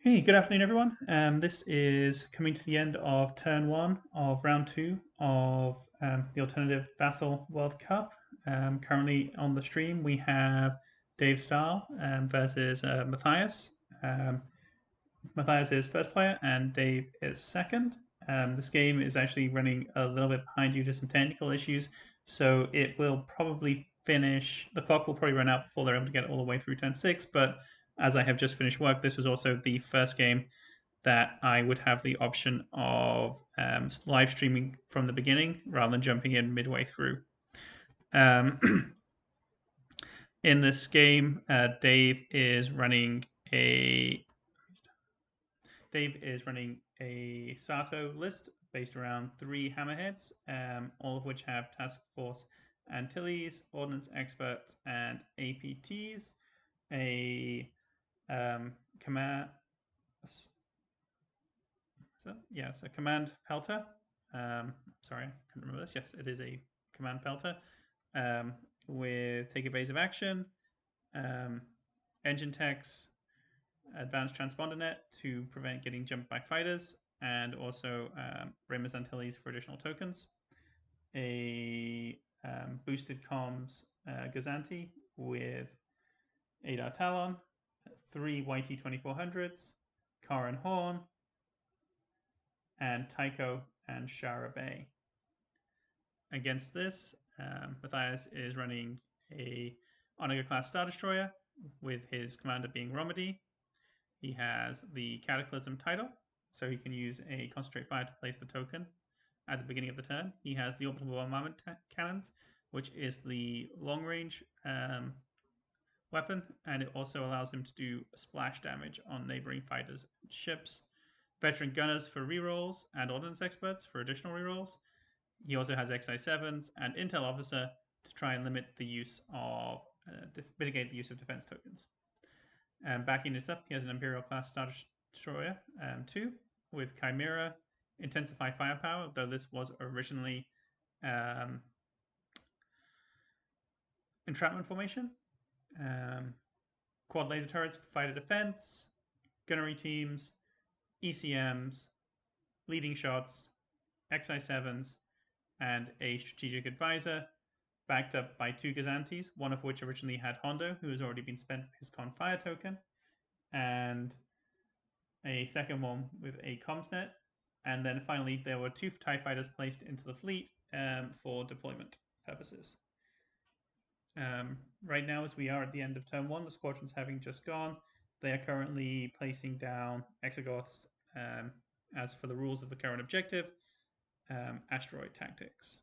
Hey, good afternoon, everyone. This is coming to the end of turn one of round two of the alternative Vassal World Cup. Currently on the stream, we have Dave Stahl versus Matthias. Matthias is first player and Dave is second. This game is actually running a little bit behind due to some technical issues, so it will probably finish. The clock will probably run out before they're able to get all the way through turn six. But as I have just finished work, this was also the first game that I would have the option of live streaming from the beginning rather than jumping in midway through. In this game, Dave is running a Sato list based around 3 hammerheads, all of which have Task Force Antilles, Ordnance Experts, and APTs. A command. Yes, a command pelter. Sorry, I couldn't remember this. Yes, it is a command pelter with take evasive action, engine techs, advanced transponder net to prevent getting jumped by fighters, and also Ramus Antilles for additional tokens. A boosted comms Gazanti with Adar Talon, 3 YT 2400s, Karan Horn, and Tycho and Shara Bay. Against this, Matthias is running a Onega class Star Destroyer with his commander being Rommodi. He has the Cataclysm title, so he can use a Concentrate Fire to place the token at the beginning of the turn. He has the Orbital Bombardment Cannons, which is the long range weapon, and it also allows him to do splash damage on neighboring fighters and ships. Veteran Gunners for rerolls and Ordnance Experts for additional rerolls. He also has XI7s and Intel Officer to try and limit the use of, mitigate the use of defense tokens. Backing this up, he has an Imperial class Star Destroyer 2 with Chimera, Intensify Firepower, though this was originally Entrapment Formation. Quad laser turrets for fighter defense, gunnery teams, ECMs, leading shots, XI7s, and a strategic advisor, backed up by 2 Gazantis, one of which originally had Hondo, who has already been spent for his Con Fire token, and a second one with a Comsnet. And then finally, there were 2 TIE fighters placed into the fleet for deployment purposes. Right now, as we are at the end of turn 1, the squadrons having just gone, they are currently placing down Exogoths as for the rules of the current objective, asteroid tactics.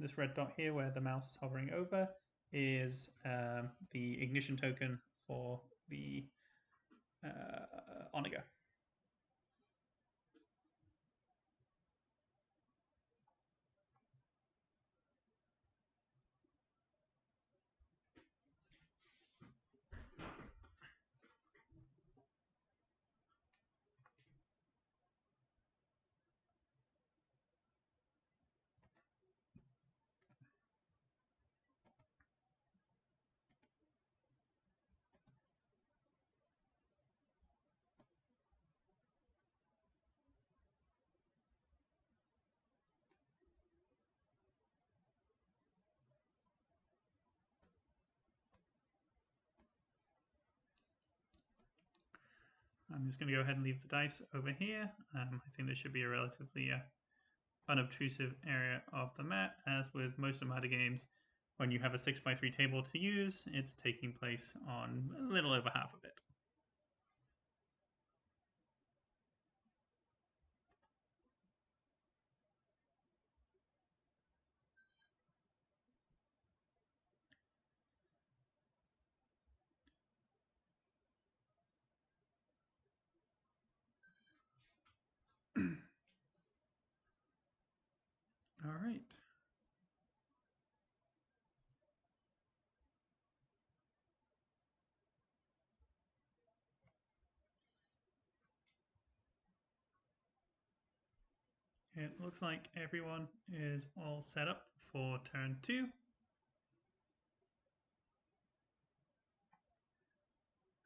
This red dot here where the mouse is hovering over is the ignition token for the Onega. I'm just going to go ahead and leave the dice over here. I think this should be a relatively unobtrusive area of the mat. As with most Armada games, when you have a 6x3 table to use, it's taking place on a little over half of it. All right. It looks like everyone is all set up for turn 2.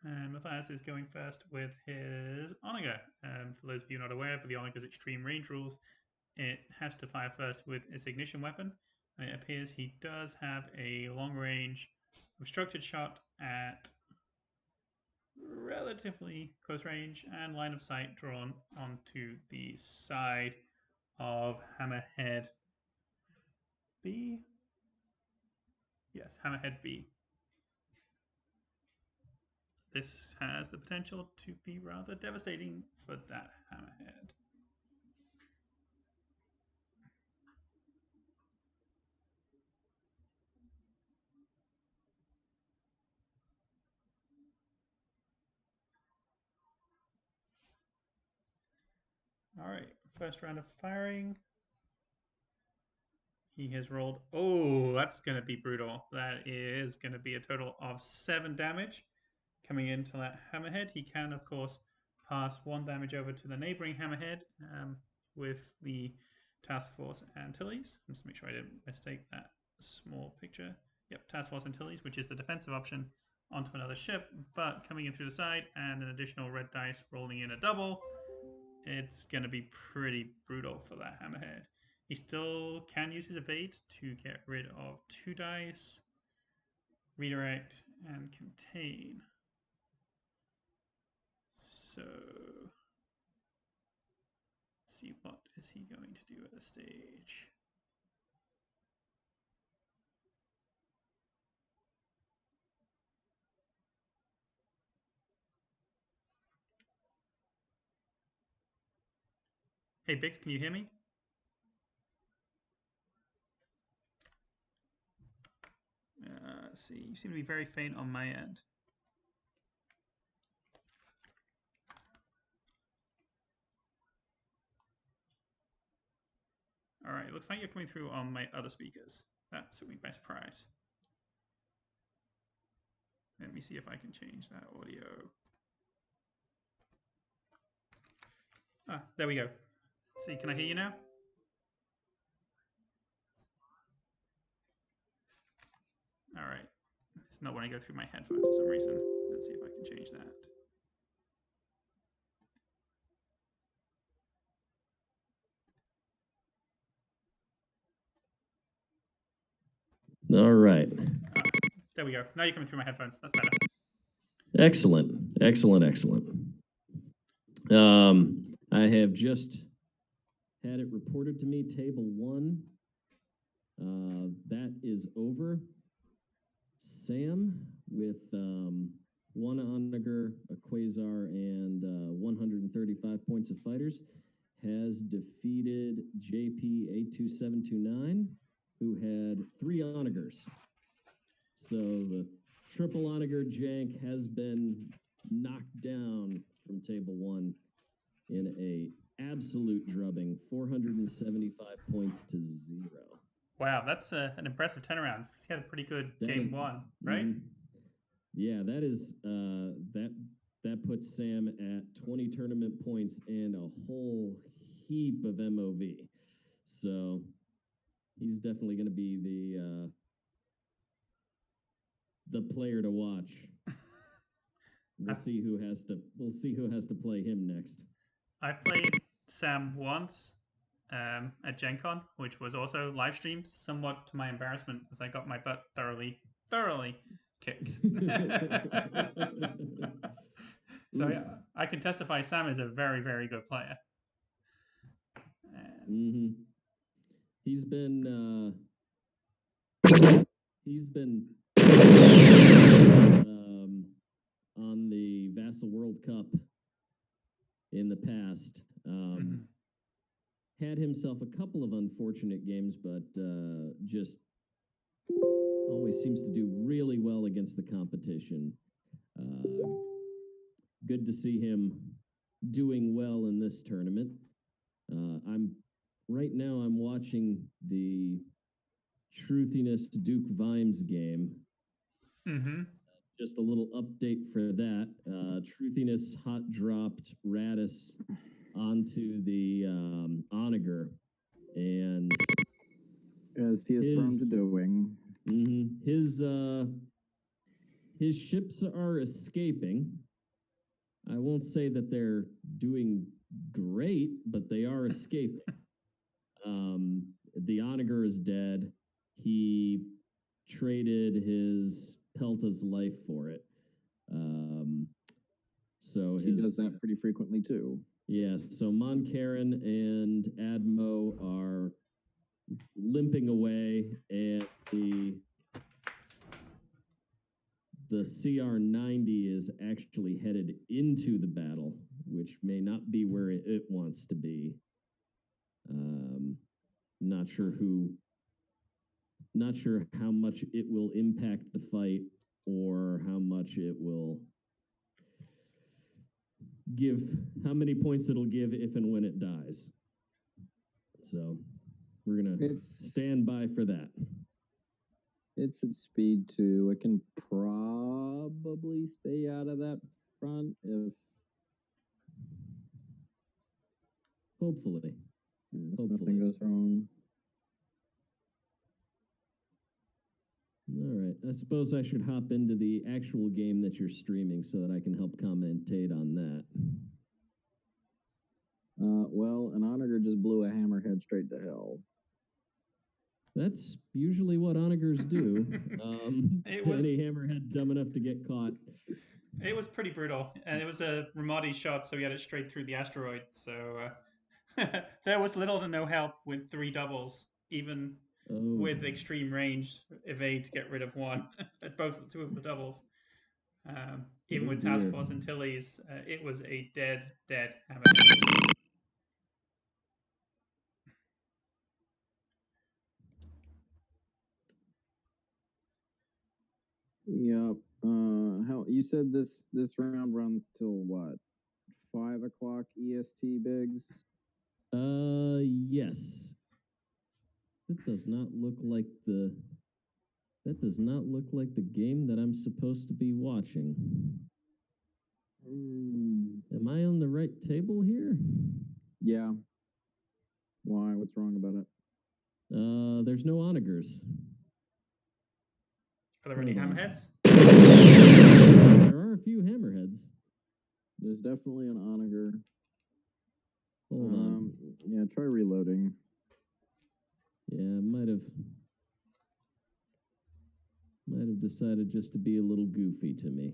And Matthias is going first with his Onager. For those of you not aware, but the Onager's extreme range rules, it has to fire first with its ignition weapon. And it appears he does have a long range obstructed shot at relatively close range and line of sight drawn onto the side of Hammerhead B. Yes, Hammerhead B. This has the potential to be rather devastating for that Hammerhead. All right, first round of firing. He has rolled. Oh, that's going to be brutal. That is going to be a total of 7 damage coming into that Hammerhead. He can, of course, pass 1 damage over to the neighboring Hammerhead with the Task Force Antilles. Just make sure I didn't mistake that small picture. Yep, Task Force Antilles, which is the defensive option, onto another ship, but coming in through the side and an additional red dice rolling in a double. It's going to be pretty brutal for that Hammerhead. He still can use his evade to get rid of 2 dice, redirect, and contain. So, let's see, what is he going to do at this stage? Hey, Bix, can you hear me? Let's see, you seem to be very faint on my end. All right, it looks like you're coming through on my other speakers. That took me by surprise. Let me see if I can change that audio. Ah, there we go. See, can I hear you now? All right. It's not when I go through my headphones for some reason. Let's see if I can change that. All right. There we go. Now you're coming through my headphones. That's better. Excellent. I have just had it reported to me, table 1. That is over. Sam with 1 Onager, a Quasar, and 135 points of fighters has defeated JP82729, who had 3 Onagers. So the triple Onager jank has been knocked down from table 1 in a absolute drubbing, 475 points to 0. Wow, that's an impressive turnaround. He had a pretty good game 1, right? Yeah, that is that puts Sam at 20 tournament points and a whole heap of MOV. So he's definitely going to be the player to watch. We'll see who has to play him next. I've played Sam once at Gen Con, which was also live streamed, somewhat to my embarrassment, as I got my butt thoroughly kicked. So yeah, I can testify Sam is a very, very good player. He's been on the Vassal World Cup in the past. Had himself a couple of unfortunate games, but just always seems to do really well against the competition. Good to see him doing well in this tournament. Right now I'm watching the Truthiness Duke Vimes game. Just a little update for that. Truthiness hot dropped Radis onto the Onager and as he is prone to doing. His ships are escaping. I won't say that they're doing great, but they are escaping. The Onager is dead. He traded his Pelta's life for it. So he does that pretty frequently too. Yes. So Moncaron and Admo are limping away, and the CR-90 is actually headed into the battle, which may not be where it wants to be. Not sure how much it will impact the fight or how much it will give, how many points it'll give if and when it dies. So we're going to stand by for that. It's at speed 2. It can probably stay out of that front if... Hopefully. Nothing goes wrong. All right. I suppose I should hop into the actual game that you're streaming so that I can help commentate on that. Well, an Onager just blew a hammerhead straight to hell. That's usually what Onagers do. Any hammerhead dumb enough to get caught. It was pretty brutal, and it was a Rommodi shot, so we had it straight through the asteroid. So there was little to no help with 3 doubles, even with extreme range evade to get rid of one. Two of the doubles. Even with Task Force Antilles, it was a dead hammerhead. Yep. How you said this round runs till what? 5 o'clock EST, Biggs? Yes. That does not look like the game that I'm supposed to be watching. Am I on the right table here? Yeah. Why? What's wrong about it? There's no Onagers. Are there any hammerheads? There are a few hammerheads. There's definitely an Onager. Hold on. Yeah, try reloading. Yeah, might have decided just to be a little goofy to me.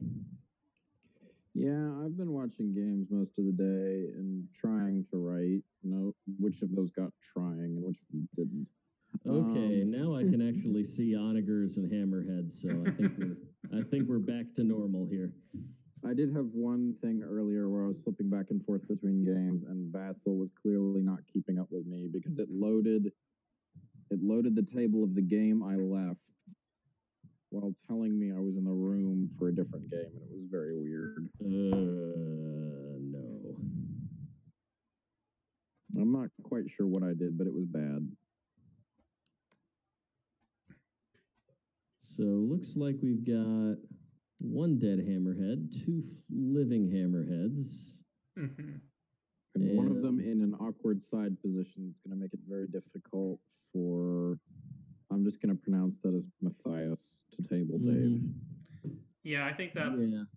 Yeah, I've been watching games most of the day and trying to write. Which of those got trying and which of them didn't. Okay, now I can actually see Onagers and hammerheads, so I think we're back to normal here. I did have one thing earlier where I was flipping back and forth between games, and Vassal was clearly not keeping up with me because it loaded the table of the game I left while telling me I was in the room for a different game, and it was very weird. No. I'm not quite sure what I did, but it was bad. So looks like we've got 1 dead hammerhead, 2 living hammerheads. And one of them in an awkward side position that's going to make it very difficult for... I'm just going to pronounce that as Matthias to table Dave. Yeah, I think that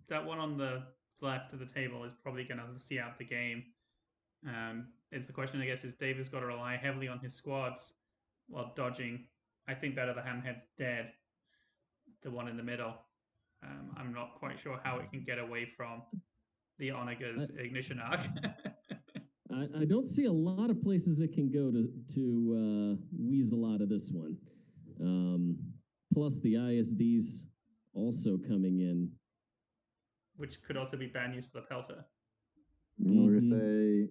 that one on the left of the table is probably going to see out the game. It's the question, I guess, is Dave has got to rely heavily on his squads while dodging. I think that other hammerhead's dead, the one in the middle. I'm not quite sure how it can get away from the Onager's ignition arc. I don't see a lot of places it can go to weasel out of this one. Plus the ISD's also coming in. Which could also be bad news for the Pelta. I'm going to say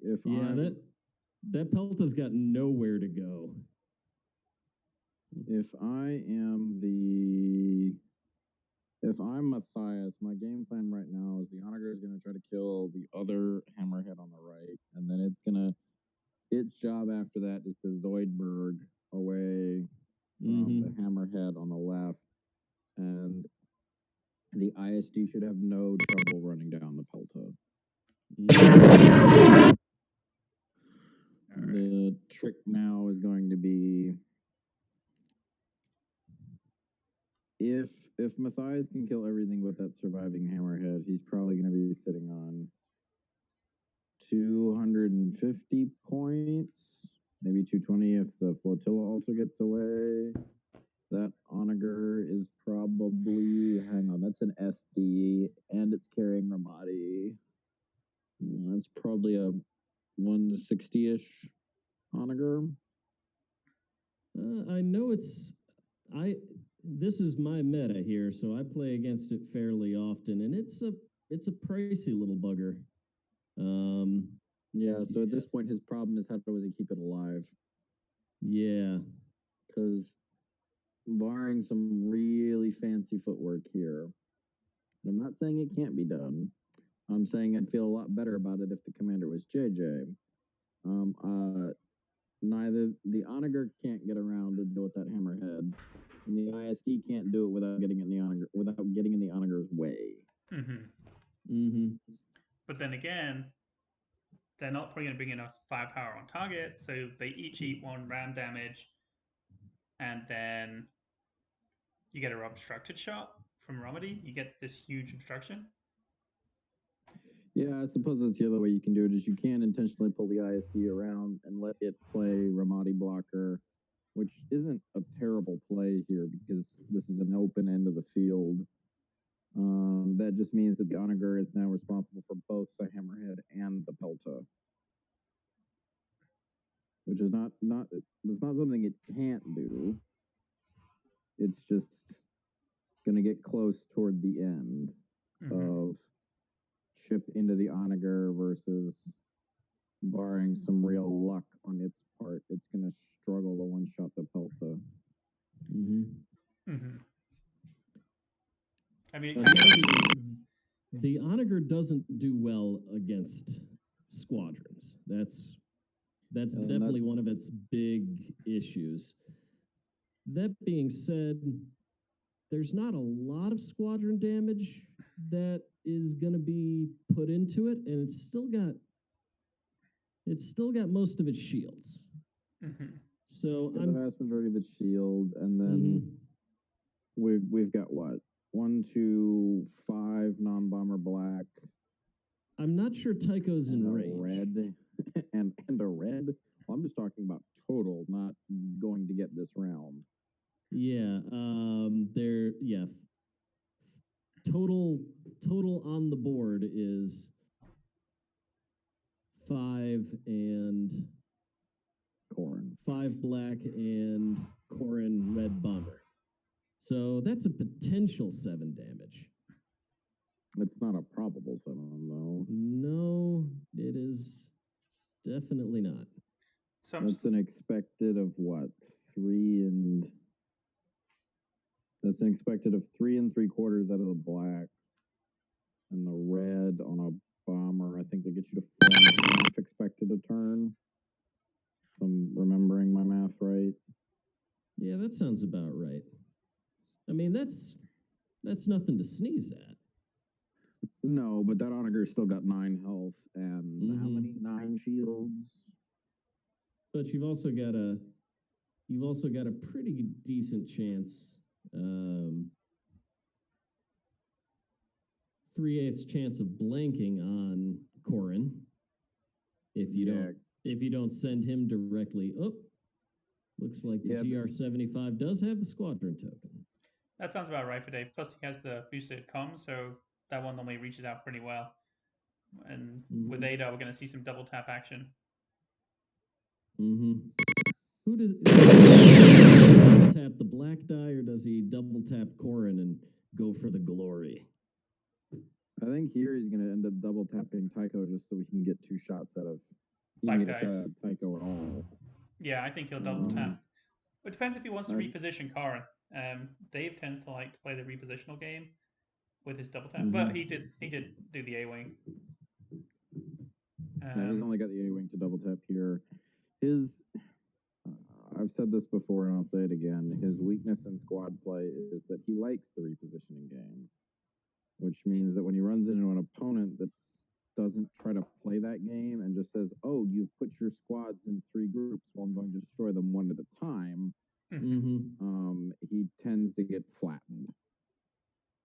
that Pelta's got nowhere to go. If I'm Matthias, my game plan right now is the Onager is going to try to kill the other hammerhead on the right, and then its job after that is to Zoidberg away from the hammerhead on the left, and the ISD should have no trouble running down the Pelta. The trick now is going to be if Matthias can kill everything with that surviving hammerhead, he's probably going to be sitting on 250 points, maybe 220 if the flotilla also gets away. That onager is probably, hang on, that's an SD, and it's carrying Rommodi. That's probably a 160-ish onager. I know this is my meta here, so I play against it fairly often, and it's a pricey little bugger. Yeah, so at this point, his problem is how does he keep it alive? Yeah. Because barring some really fancy footwork here, I'm not saying it can't be done. I'm saying I'd feel a lot better about it if the commander was JJ. Neither the onager can't get around to deal with that hammerhead, and the ISD can't do it without getting in the onager's way. But then again, they're not probably going to bring enough firepower on target, so they each eat 1 ram damage, and then you get a obstructed shot from Rommodi. You get this huge obstruction. Yeah, I suppose that's the other way you can do it, is you can intentionally pull the ISD around and let it play Rommodi blocker, which isn't a terrible play here because this is an open end of the field. That just means that the onager is now responsible for both the hammerhead and the pelta, which is not something it can't do. It's just going to get close toward the end of chip into the onager versus, barring some real luck on its part, it's going to struggle to one-shot the pelta. I mean, the onager doesn't do well against squadrons. That's definitely one of its big issues. That being said, there's not a lot of squadron damage that is going to be put into it, and it's still got most of its shields. So the vast majority of its shields, and then we've got what? 1, 2, 5 non-bomber black. I'm not sure Tycho's in range. Red and a red. Well, I'm just talking about total, not going to get this round. Yeah, Total on the board is 5 and Corrin. 5 black and Corrin red bomber. So that's a potential 7 damage. It's not a probable 7, though. No, it is definitely not. That's an expected of what? 3 That's an expected of 3 3/4 out of the blacks, and the red on a bomber. I think they get you to 4.5 expected a turn. If I'm remembering my math right. Yeah, that sounds about right. I mean, that's nothing to sneeze at. No, but that onager's still got 9 health and how many? 9 shields. But you've also got a pretty decent chance, 3/8 chance of blanking on Corrin if you don't send him directly up. Looks like the GR75 does have the squadron token. That sounds about right for Dave. Plus, he has the boosted comm, so that one normally reaches out pretty well. And with Ada, we're going to see some double tap action. Who does he tap the black die, or does he double tap Corrin and go for the glory? I think here he's going to end up double tapping Tycho just so we can get 2 shots out of Tycho at all. Yeah, I think he'll double tap. It depends if he wants to reposition Corrin. Dave tends to like to play the repositional game with his double tap, but he did do the A-wing. He's only got the A-wing to double tap here. I've said this before and I'll say it again. His weakness in squad play is that he likes the repositioning game, which means that when he runs into an opponent that's doesn't try to play that game and just says, "Oh, you've put your squads in 3 groups. Well, I'm going to destroy them one at a time." He tends to get flattened.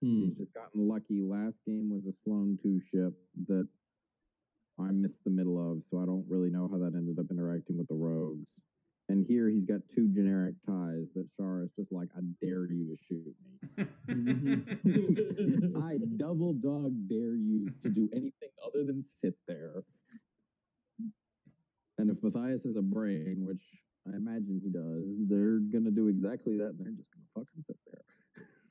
He's just gotten lucky. Last game was a Sloan 2 ship that I missed the middle of, so I don't really know how that ended up interacting with the rogues. And here he's got 2 generic ties that Shara is just like, I dare you to shoot me. I double dog dare you to do anything other than sit there. And if Matthias has a brain, which I imagine he does, they're gonna do exactly that, and they're just gonna fucking sit there.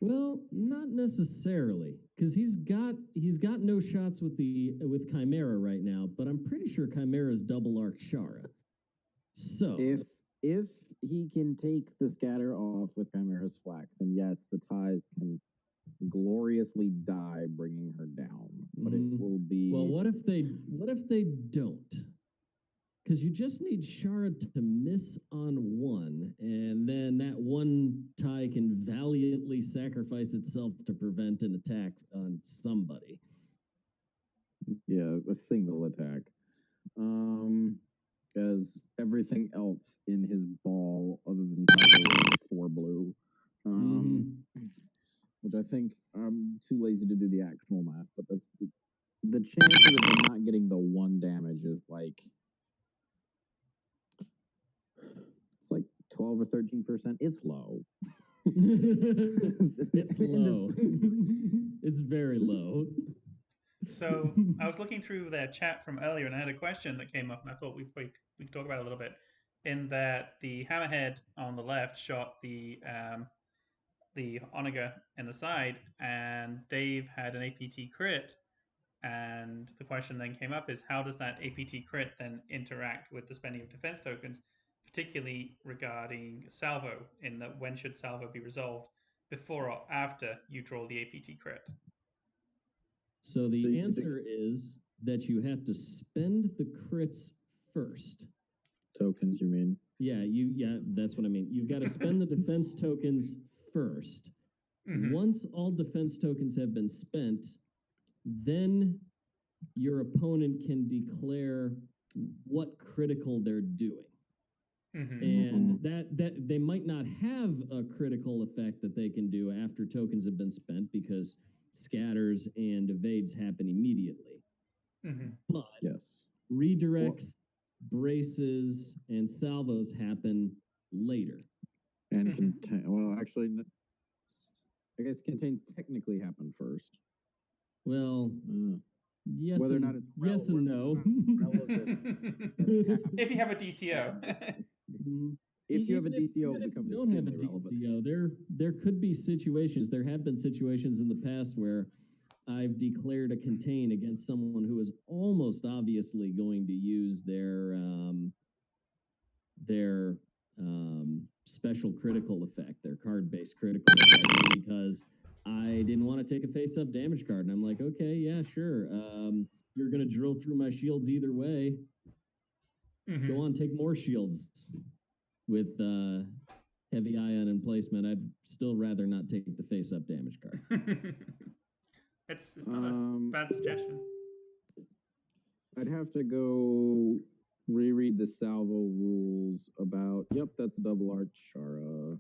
Well, not necessarily, because he's got no shots with Chimera right now, but I'm pretty sure Chimera's double arc Shara. So if he can take the scatter off with Chimera's flak, then yes, the ties can gloriously die bringing her down. But it will be. Well, what if they don't? Because you just need Shara to miss on one, and then that one tie can valiantly sacrifice itself to prevent an attack on somebody. Yeah, a single attack. Because everything else in his ball, other than Taco, is 4 blue. Which I think I'm too lazy to do the actual math, but that's the chances of him not getting the 1 damage is like. It's like 12 or 13%. It's low. It's low. It's very low. So I was looking through their chat from earlier, and I had a question that came up, and I thought we could talk about it a little bit. In that the hammerhead on the left shot the onager in the side, and Dave had an APT crit. And the question then came up is, how does that APT crit then interact with the spending of defense tokens, particularly regarding salvo, in that when should salvo be resolved, before or after you draw the APT crit? So the answer is that you have to spend the crits first. Tokens, you mean? Yeah, that's what I mean. You've got to spend the defense tokens first. Once all defense tokens have been spent, then your opponent can declare what critical they're doing. And that they might not have a critical effect that they can do after tokens have been spent, because scatters and evades happen immediately. But yes, redirects, braces, and salvos happen later. And well, actually, I guess contains technically happen first. Well, yes, whether or and, not it's yes and no. If you have a DCO. If you have a DCO, even it becomes if you don't have a relevant. DCO, there could be situations. There have been situations in the past where I've declared a contain against someone who is almost obviously going to use their special critical effect, their card-based critical effect, because I didn't want to take a face-up damage card. And I'm like, okay, yeah, sure. You're going to drill through my shields either way. Go on, take more shields. With heavy ion emplacement, I'd still rather not take the face-up damage card. It's not a bad suggestion. I'd have to go reread the salvo rules about, yep, that's double arch Shara.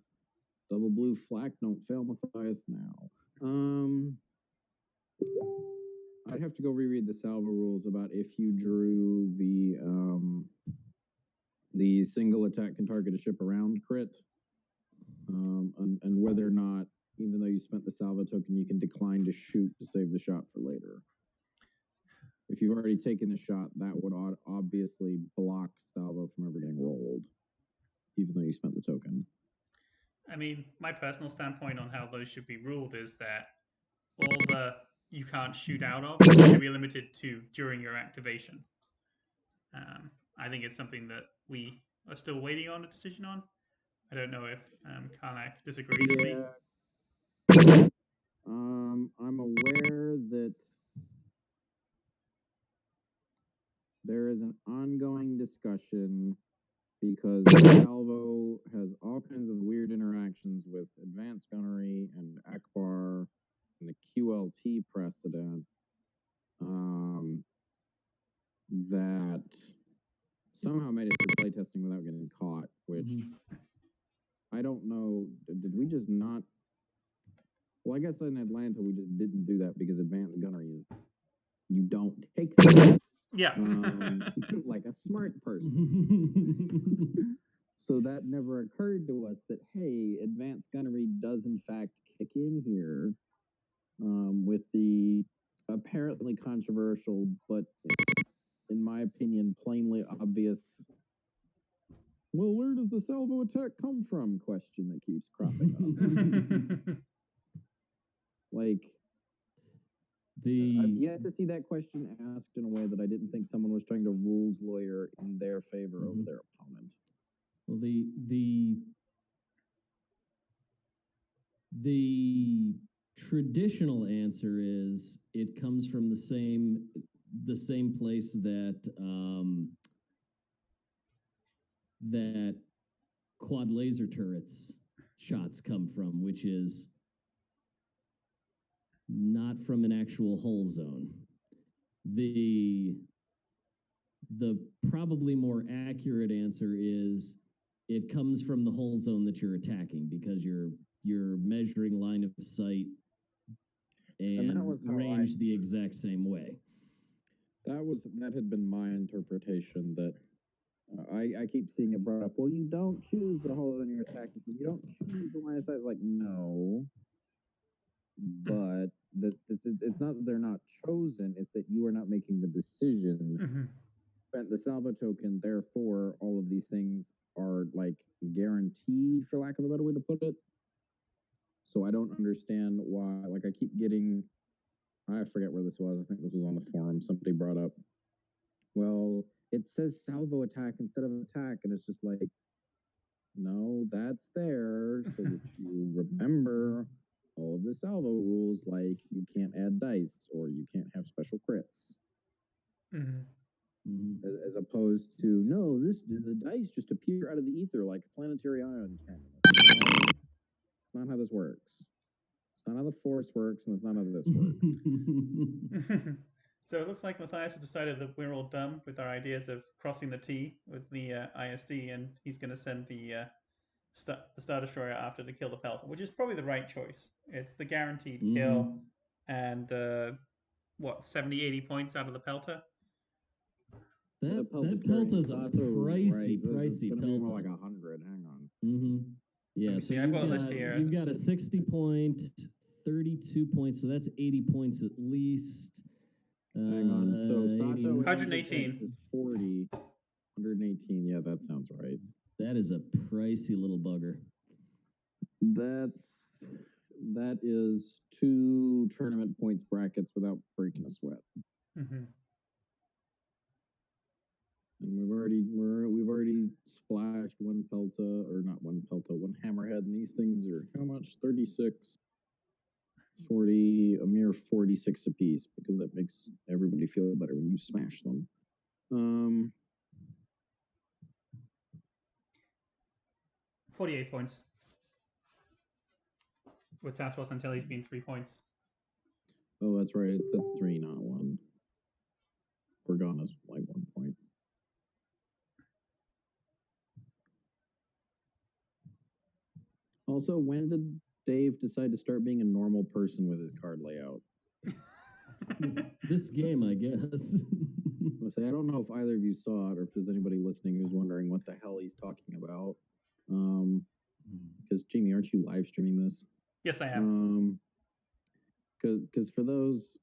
Double blue flak, don't fail Matthias now. I'd have to go reread the salvo rules about if you drew the single attack can target a ship around crit, and whether or not, even though you spent the salvo token, you can decline to shoot to save the shot for later. If you've already taken the shot, that would obviously block salvo from ever getting rolled, even though you spent the token. I mean, my personal standpoint on how those should be ruled is that all the you can't shoot out of should be limited to during your activation. I think it's something that we are still waiting on a decision on. I don't know if Karnak disagrees with me. I'm aware that there is an ongoing discussion because Salvo has all kinds of weird interactions with Advanced Gunnery and Akbar and the QLT precedent. that somehow made it through playtesting without getting caught, which I don't know. Did we just not? Well, I guess in Atlanta we just didn't do that because advanced gunnery is you don't take that Yeah. like a smart person. So that never occurred to us that, hey, advanced gunnery does in fact kick in here with the apparently controversial, but in my opinion, plainly obvious, well, where does the salvo attack come from question that keeps cropping up. Like, I've yet to see that question asked in a way that I didn't think someone was trying to rules lawyer in their favor over their opponent. Well, the traditional answer is it comes from the same place that that quad laser turrets shots come from, which is not from an actual hull zone. The probably more accurate answer is it comes from the hull zone that you're attacking, because you're measuring line of sight and that was range the exact same way. That had been my interpretation. That I keep seeing it brought up. Well, you don't choose the hull zone you're attacking from. You don't choose the line of sight. It's like, no, but it's not that they're not chosen. It's that you are not making the decision. Spent the salvo token, therefore all of these things are like guaranteed, for lack of a better way to put it. So I don't understand why. Like, I keep getting, I forget where this was. I think this was on the forum. Somebody brought up, well, it says salvo attack instead of attack, and it's just like, no, that's there so that you remember all of the salvo rules, like you can't add dice or you can't have special crits. As opposed to, no, the dice just appear out of the ether like a planetary ion cannon. It's not how this works. It's not how the Force works, and it's not how this works. So it looks like Matthias has decided that we're all dumb with our ideas of crossing the T with the ISD, and he's going to send the Star Destroyer after to kill the Pelter, which is probably the right choice. It's the guaranteed kill, and 70-80 points out of the Pelter. That Pelta's a pricey Pelta. More like 100. Hang on. Yeah, so you've got a 60 point, 32 points, so that's 80 points at least. Hang on. So Sato 118 is 40. 118. Yeah, that sounds right. That is a pricey little bugger. That is 2 tournament points brackets without breaking a sweat. And we've already splashed one hammerhead, and these things are how much? 36, 40, a mere 46 apiece, because that makes everybody feel better when you smash them. 48 points. With Task Force Antilles being 3 points. Oh, that's right. That's 3, not 1. Organa's like 1 point. Also, when did Dave decide to start being a normal person with his card layout? This game, I guess. I don't know if either of you saw it, or if there's anybody listening who's wondering what the hell he's talking about. Because Jamie, aren't you live streaming this? Yes, I am. Because for those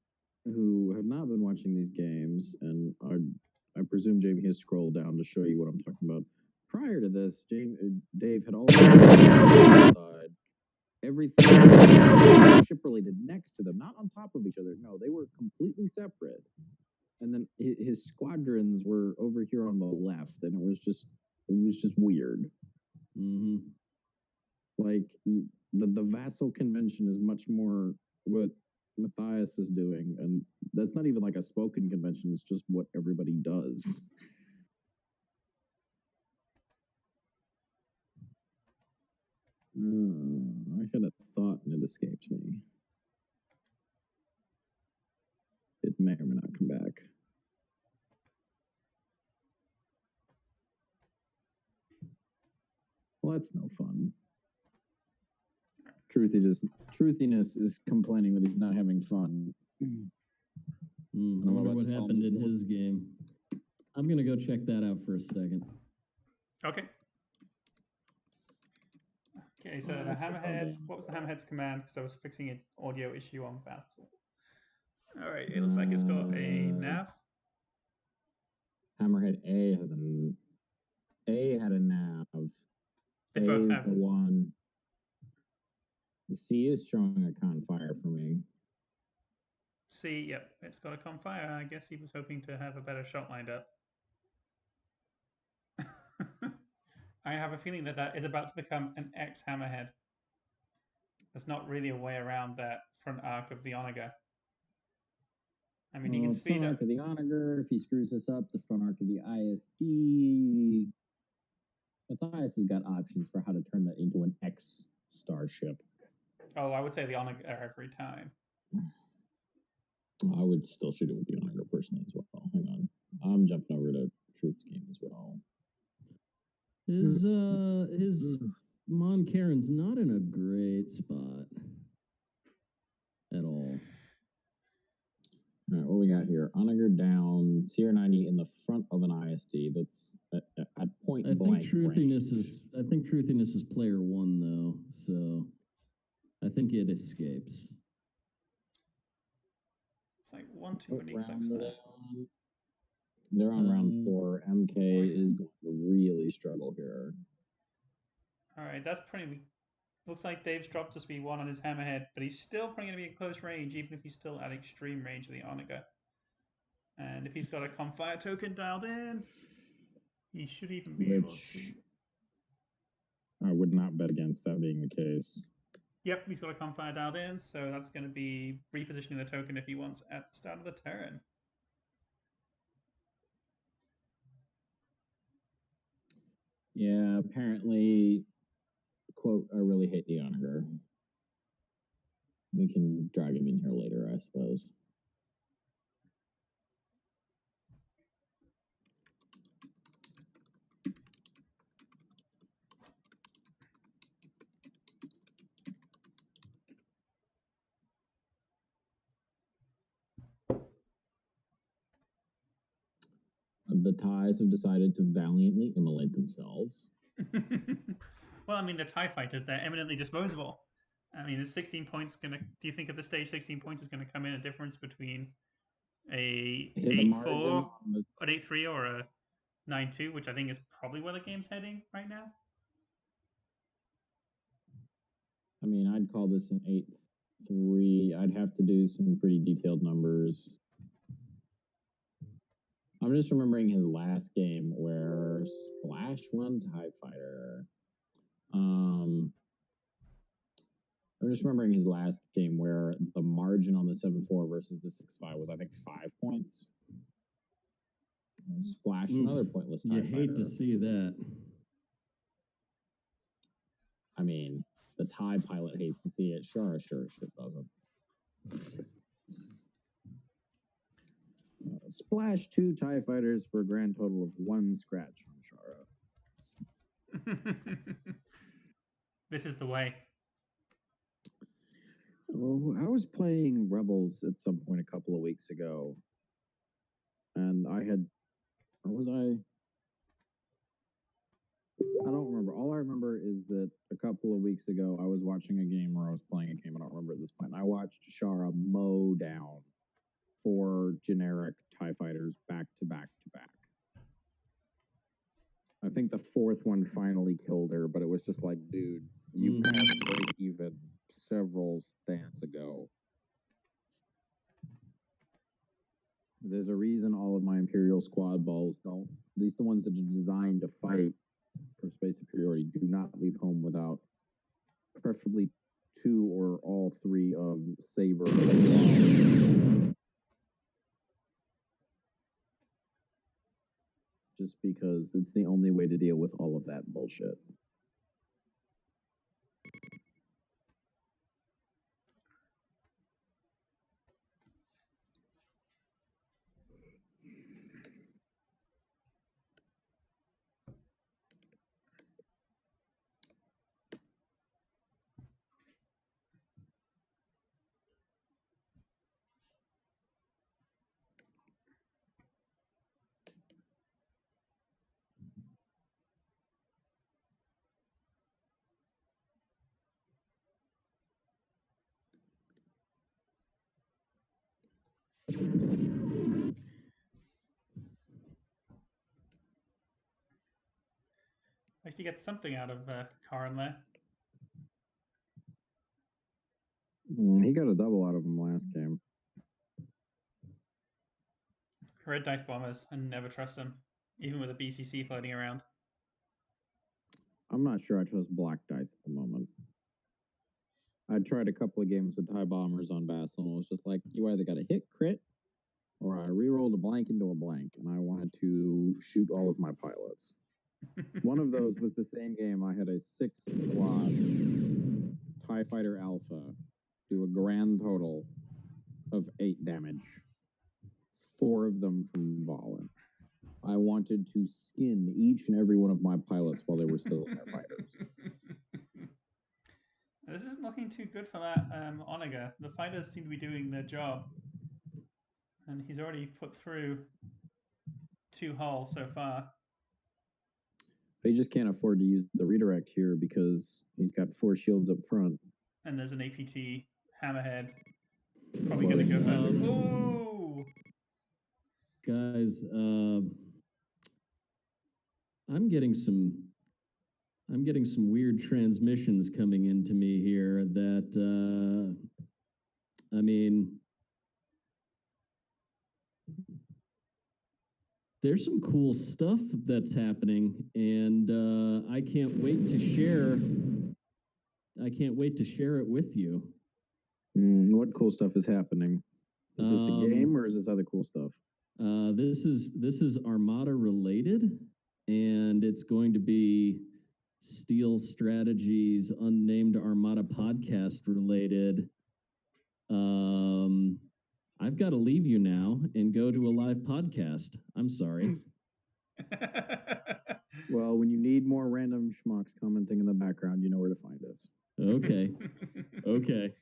who have not been watching these games, and I presume Jamie has scrolled down to show you what I'm talking about. Prior to this, Dave had always everything ship related next to them, not on top of each other. No, they were completely separate. And then his squadrons were over here on the left, and it was just weird. Like the Vassal convention is much more what Matthias is doing, and that's not even like a spoken convention. It's just what everybody does. I had a thought and it escaped me. It may or may not come back. that's no fun. Truthiness is complaining that he's not having fun. I wonder what happened in his game. I'm gonna go check that out for a second. Okay. Okay, so the hammerhead. What was the hammerhead's command? Because I was fixing an audio issue on Vassal. All right, it looks like it's got a nav. Hammerhead A has A had a nav. They A both is have. the one. The C is showing a con fire for me. See, yep, it's got a confire. I guess he was hoping to have a better shot lined up. I have a feeling that that is about to become an X hammerhead. There's not really a way around that front arc of the Onager. I mean, you can speed front up. arc of the Onager. If he screws this up, the front arc of the ISD. Matthias has got options for how to turn that into an X starship. Oh, I would say the Onager every time. I would still shoot it with the Onager personally as well. Hang on. I'm jumping over to Truth's game as well. His Mon Karen's not in a great spot at all. All right, what we got here? Onager down, CR90 in the front of an ISD. That's at point blank. I think Truthiness is player one though, so I think it escapes. It's like one too many clicks there. They're on round 4. MK is going to really struggle here. All right, that's pretty. Looks like Dave's dropped to speed 1 on his hammerhead, but he's still probably going to be in close range, even if he's still at extreme range of the Onager. And if he's got a confire token dialed in, he should even be able to. I would not bet against that being the case. Yep, he's got a confire dialed in, so that's going to be repositioning the token if he wants at the start of the turn. Yeah, apparently, quote, I really hate the Onager. We can drag him in here later, I suppose. The Ties have decided to valiantly immolate themselves. Well, I mean, the TIE fighters, they're eminently disposable. I mean, is 16 points going to... Do you think at this stage 16 points is going to come in a difference between a 8-4, an 8-3, or a 9-2, which I think is probably where the game's heading right now? I mean, I'd call this an 8-3. I'd have to do some pretty detailed numbers. I'm just remembering his last game where Splash won TIE Fighter. I'm just remembering his last game where the margin on the 7-4 versus the 6-5 was, I think, 5 points. Splash, another pointless TIE You hate to see that. I mean, the TIE pilot hates to see it. Sure doesn't. Splash 2 TIE fighters for a grand total of 1 scratch from Shara. This is the way. Well, I was playing Rebels at some point a couple of weeks ago, and I don't remember. All I remember is that a couple of weeks ago, I was watching a game where I was playing a game. I don't remember at this point. And I watched Shara mow down 4 generic TIE fighters back to back to back. I think the 4th one finally killed her, but it was just like, dude, you passed break even several stands ago. There's a reason all of my Imperial squad balls don't, at least the ones that are designed to fight for space superiority, do not leave home without preferably 2 or all 3 of Saber. Just because it's the only way to deal with all of that bullshit. Actually get something out of Karin there. He got a double out of him last game. Red dice bombers, I never trust them, even with a BCC floating around. I'm not sure I trust black dice at the moment. I tried a couple of games with tie bombers on Vassal, and it was just like, you either got to hit crit, or I re-rolled a blank into a blank, and I wanted to shoot all of my pilots. One of those was the same game. I had a 6-squad TIE Fighter Alpha do a grand total of 8 damage. 4 of them from Valen. I wanted to skin each and every one of my pilots while they were still in their fighters. This isn't looking too good for that Onaga. The fighters seem to be doing their job. And he's already put through 2 hulls so far. They just can't afford to use the redirect here because he's got 4 shields up front. And there's an APT Hammerhead. Probably going to go first. Ooh! Guys, I'm getting some weird transmissions coming into me here that I mean, there's some cool stuff that's happening, and I can't wait to share it with you. What cool stuff is happening? Is this a game or is this other cool stuff? This is Armada related, and it's going to be Steel Strategies Unnamed Armada podcast related. I've got to leave you now and go to a live podcast. I'm sorry. Well, when you need more random schmucks commenting in the background, you know where to find us. Okay. Okay.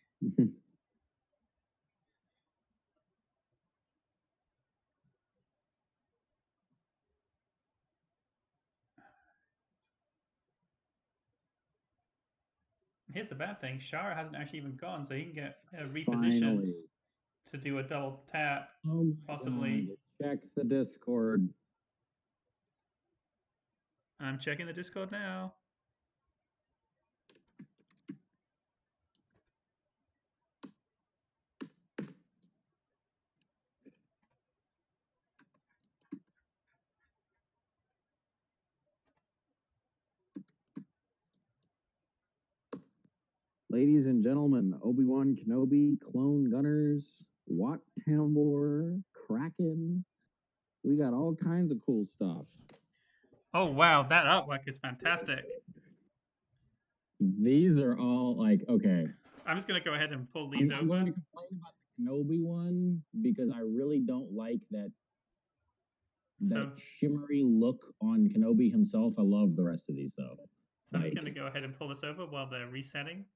Here's the bad thing. Shara hasn't actually even gone, so he can get repositioned Finally. to do a double tap, Oh my possibly. God. Check the Discord. I'm checking the Discord now. Ladies and gentlemen, Obi-Wan Kenobi, Clone Gunners, Wat Tambor, Kraken. We got all kinds of cool stuff. Oh, wow. That artwork is fantastic. These are all like, okay. I'm just going to go ahead and pull these I'm over. going to complain about the Kenobi one because I really don't like that shimmery look on Kenobi himself. I love the rest of these though. So I'm just going to go ahead and pull this over while they're resetting.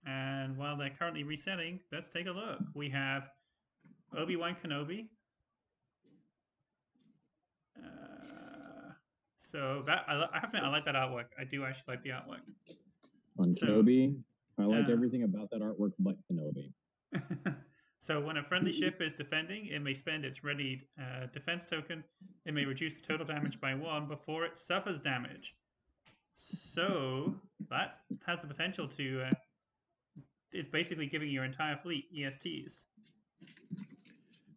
And while they're currently resetting, let's take a look. We have Obi-Wan Kenobi. So that I have to admit, I like that artwork. I do actually like the artwork. On Kenobi, I like everything about that artwork but Kenobi. So when a friendly ship is defending, it may spend its ready defense token. It may reduce the total damage by 1 before it suffers damage. So that has the potential to... it's basically giving your entire fleet ESTs.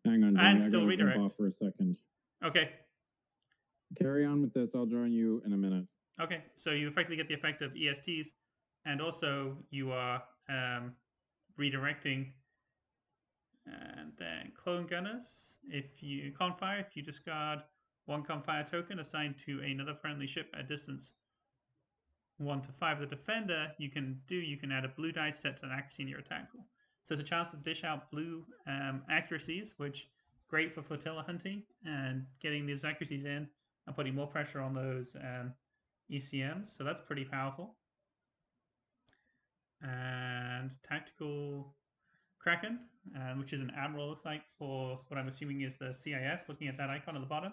Hang on, Johnny. And I still gotta redirect. jump off for a second. Okay. Carry on with this. I'll join you in a minute. Okay. So you effectively get the effect of ESTs, and also you are redirecting. And then Clone Gunners. If you Confire, if you discard 1 Confire token assigned to another friendly ship at distance 1 to 5, the defender, you can add a blue dice set to an accuracy in your attack pool. So it's a chance to dish out blue accuracies, which great for flotilla hunting and getting these accuracies in and putting more pressure on those ECMs. So that's pretty powerful. And tactical Kraken, which is an admiral, looks like, for what I'm assuming is the CIS, looking at that icon at the bottom.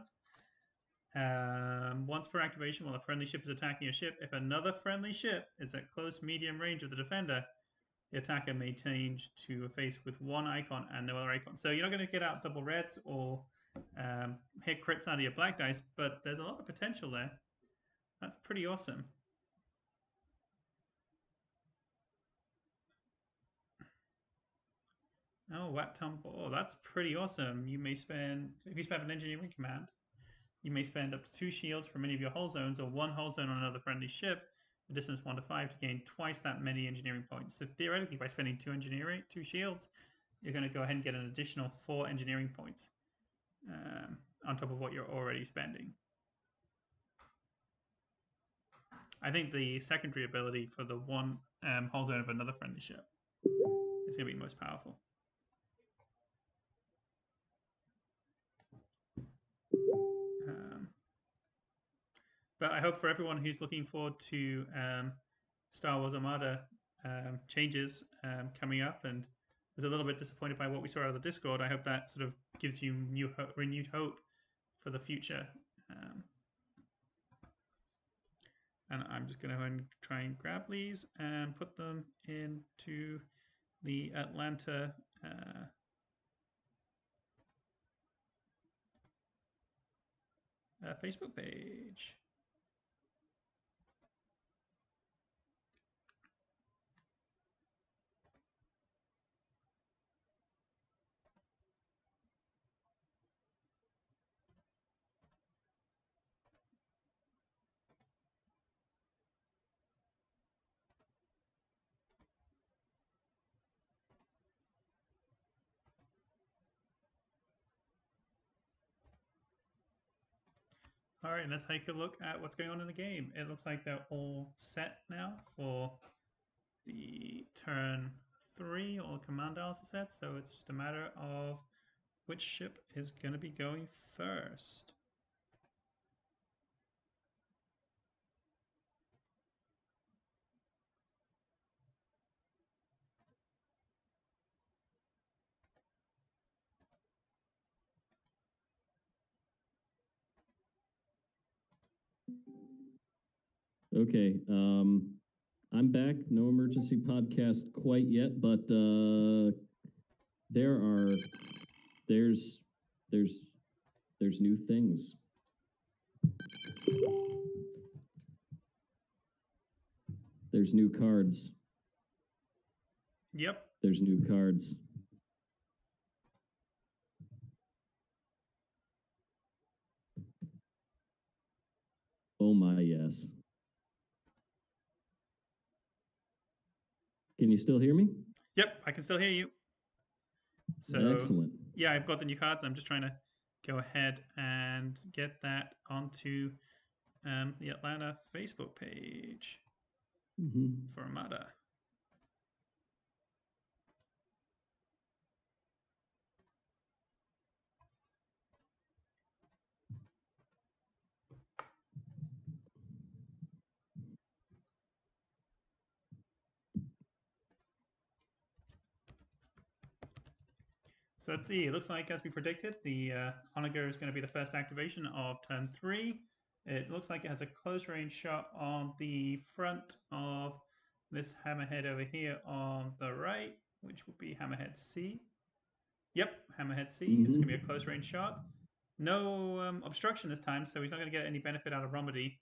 Once per activation, while a friendly ship is attacking a ship, if another friendly ship is at close medium range of the defender, the attacker may change to a face with 1 icon and no other icon. So you're not going to get out double reds or hit crits out of your black dice, but there's a lot of potential there. That's pretty awesome. Oh, Wat Tumble. Oh, that's pretty awesome. You may spend, if you spend an engineering command, you may spend up to 2 shields from any of your hull zones or 1 hull zone on another friendly ship, a distance 1 to 5, to gain twice that many engineering points. So theoretically, by spending 2 shields, you're going to go ahead and get an additional 4 engineering points on top of what you're already spending. I think the secondary ability for the 1 hull zone of another friendly ship is going to be most powerful. But I hope for everyone who's looking forward to Star Wars Armada changes coming up and was a little bit disappointed by what we saw out of the Discord, I hope that sort of gives you renewed hope for the future. And I'm just going to go ahead and try and grab these and put them into the Atlanta Facebook page. All right, let's take a look at what's going on in the game. It looks like they're all set now for the turn 3. All the command dials are set, so it's just a matter of which ship is going to be going first. Okay, I'm back. No emergency podcast quite yet, but there's new things. There's new cards. Yep. There's new cards. Oh my, yes. Can you still hear me? Yep, I can still hear you. So, excellent. Yeah, I've got the new cards. I'm just trying to go ahead and get that onto the Atlanta Facebook page for Armada. So let's see. It looks like, as we predicted, the Onager is going to be the first activation of turn 3. It looks like it has a close range shot on the front of this hammerhead over here on the right, which will be hammerhead C. Yep, hammerhead C. It's going to be a close range shot. No obstruction this time, so he's not going to get any benefit out of Rommodi.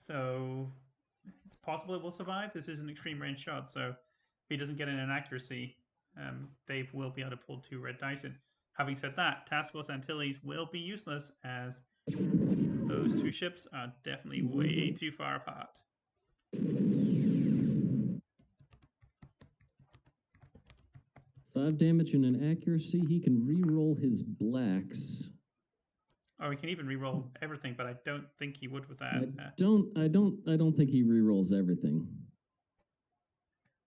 So it's possible it will survive. This is an extreme range shot, so if he doesn't get in an accuracy, Dave will be able to pull 2 red dice in. Having said that, Task Force Antilles will be useless, as those 2 ships are definitely way too far apart. 5 damage and an accuracy. He can re-roll his blacks. Oh, he can even re-roll everything, but I don't think he would with that. I don't think he re-rolls everything.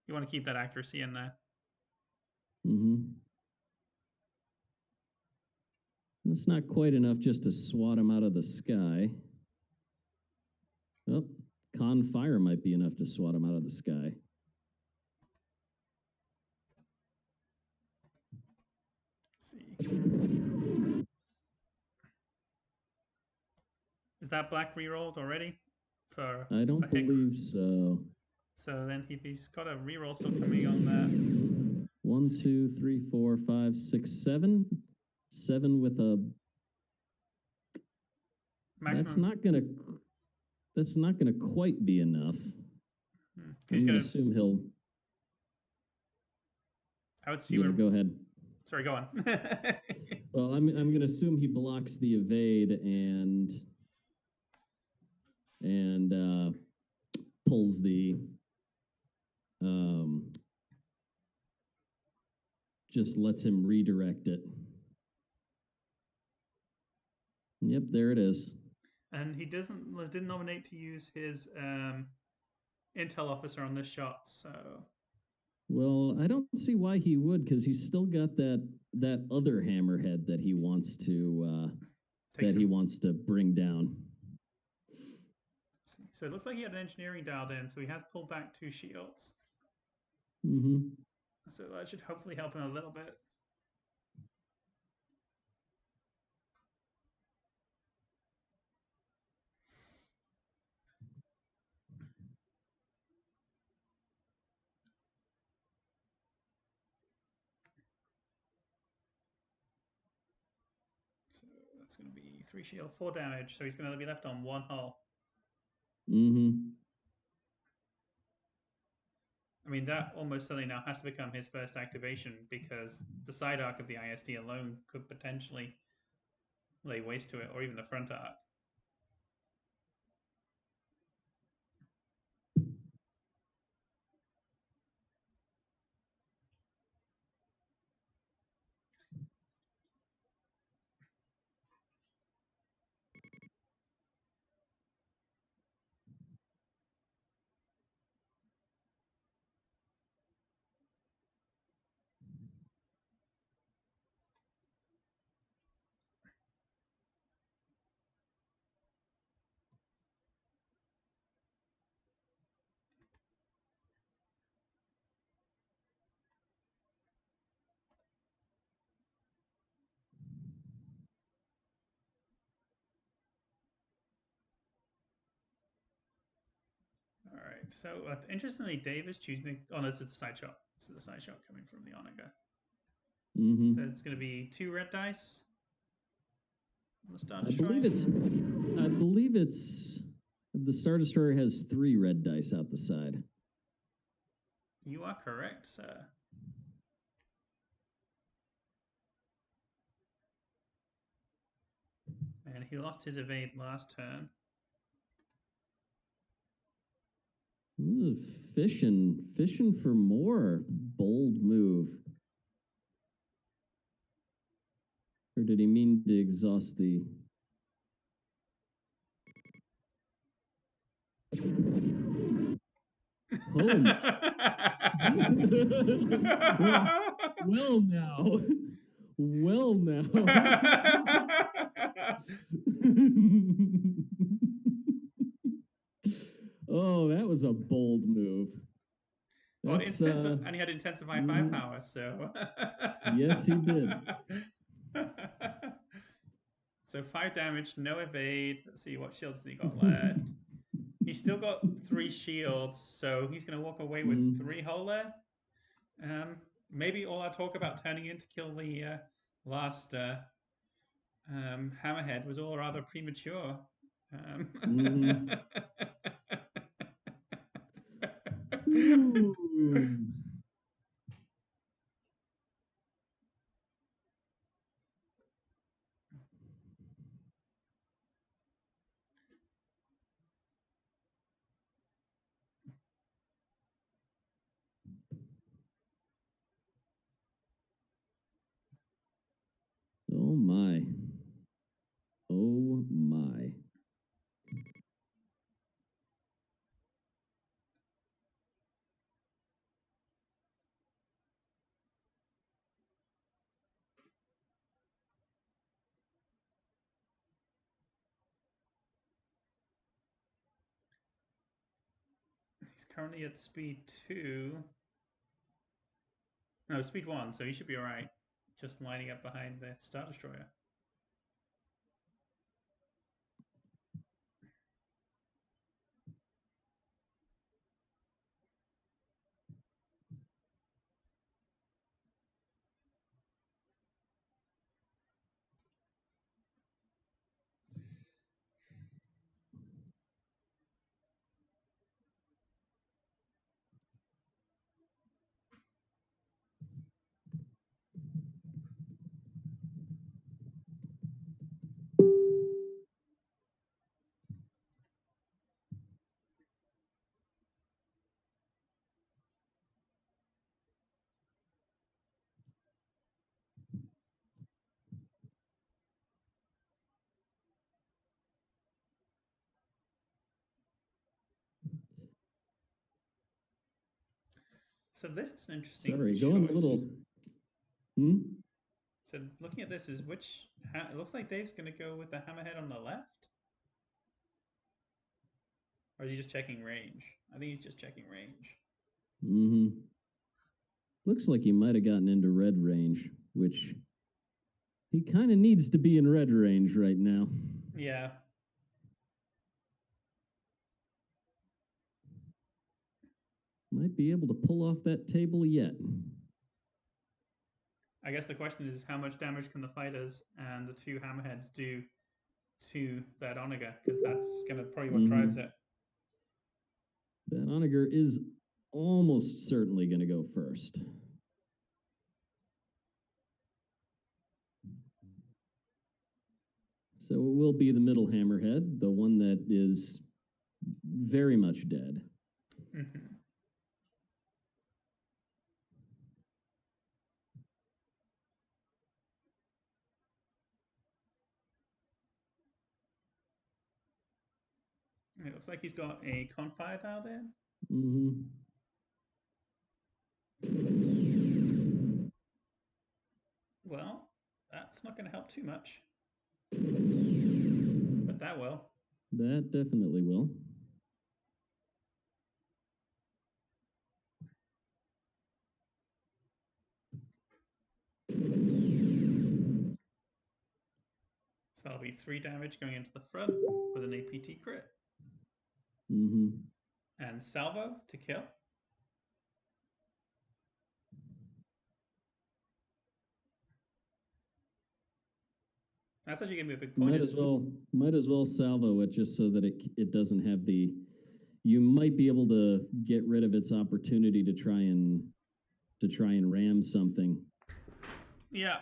You want to keep that accuracy in there. It's not quite enough just to swat him out of the sky. Oh, Con Fire might be enough to swat him out of the sky. Let's see. Is that black re-rolled already? I don't believe so. So then he's got a reroll still coming on that. 1, 1, 2, 3, 4, 5, 6, 7. 7 with a. Maximum. That's not gonna quite be enough. He's I'm gonna assume he'll. I would see. Go ahead. Sorry, go on. Well, I'm gonna assume he blocks the evade and pulls the just lets him redirect it. Yep, there it is. And he didn't nominate to use his intel officer on this shot, so. Well, I don't see why he would, because he's still got that other hammerhead that he wants to bring down. So it looks like he had an engineering dialed in, so he has pulled back 2 shields. Mm-hmm. So that should hopefully help him a little bit. So that's going to be 3 shield, 4 damage. So he's going to be left on 1 hull. Mm-hmm. I mean, that almost certainly now has to become his first activation, because the side arc of the ISD alone could potentially lay waste to it, or even the front arc. All right. So interestingly, Dave is choosing. Oh, no, this is the side shot. This is the side shot coming from the Onaga. Mm-hmm. So it's going to be 2 red dice. On the Star I Destroyer. believe it's. The Star Destroyer has 3 red dice out the side. You are correct, sir. And he lost his evade last turn. Ooh, fishing for more. Bold move. Or did he mean to exhaust the... Home. well now. Well now. Oh, that was a bold move. Well, and he had intensify firepower, so. Yes, he did. So 5 damage, no evade. Let's see what shields he got left. He's still got 3 shields, so he's going to walk away with 3 hull there. Maybe all our talk about turning in to kill the last hammerhead was all rather premature. Oh my. Oh my. He's currently at speed 2. No, speed 1, so he should be alright. Just lining up behind the Star Destroyer. So this is an interesting Sorry, choice. going a little. Hmm? So looking at this is it looks like Dave's going to go with the hammerhead on the left. Or is he just checking range? I think he's just checking range. Mm-hmm. Looks like he might have gotten into red range, which he kind of needs to be in red range right now. Yeah. Might be able to pull off that table yet. I guess the question is how much damage can the fighters and the two hammerheads do to that onager? Because that's going to probably what drives it. That onager is almost certainly going to go first. So it will be the middle hammerhead, the one that is very much dead. Mm-hmm. It looks like he's got a Confire dialed in. Mm-hmm. Well, that's not going to help too much. But that will. That definitely will. So that'll be 3 damage going into the front with an APT crit. Mm-hmm. And salvo to kill. That's actually going to be a big point. Might as well salvo it just so that it doesn't have the. You might be able to get rid of its opportunity to try and ram something. Yeah.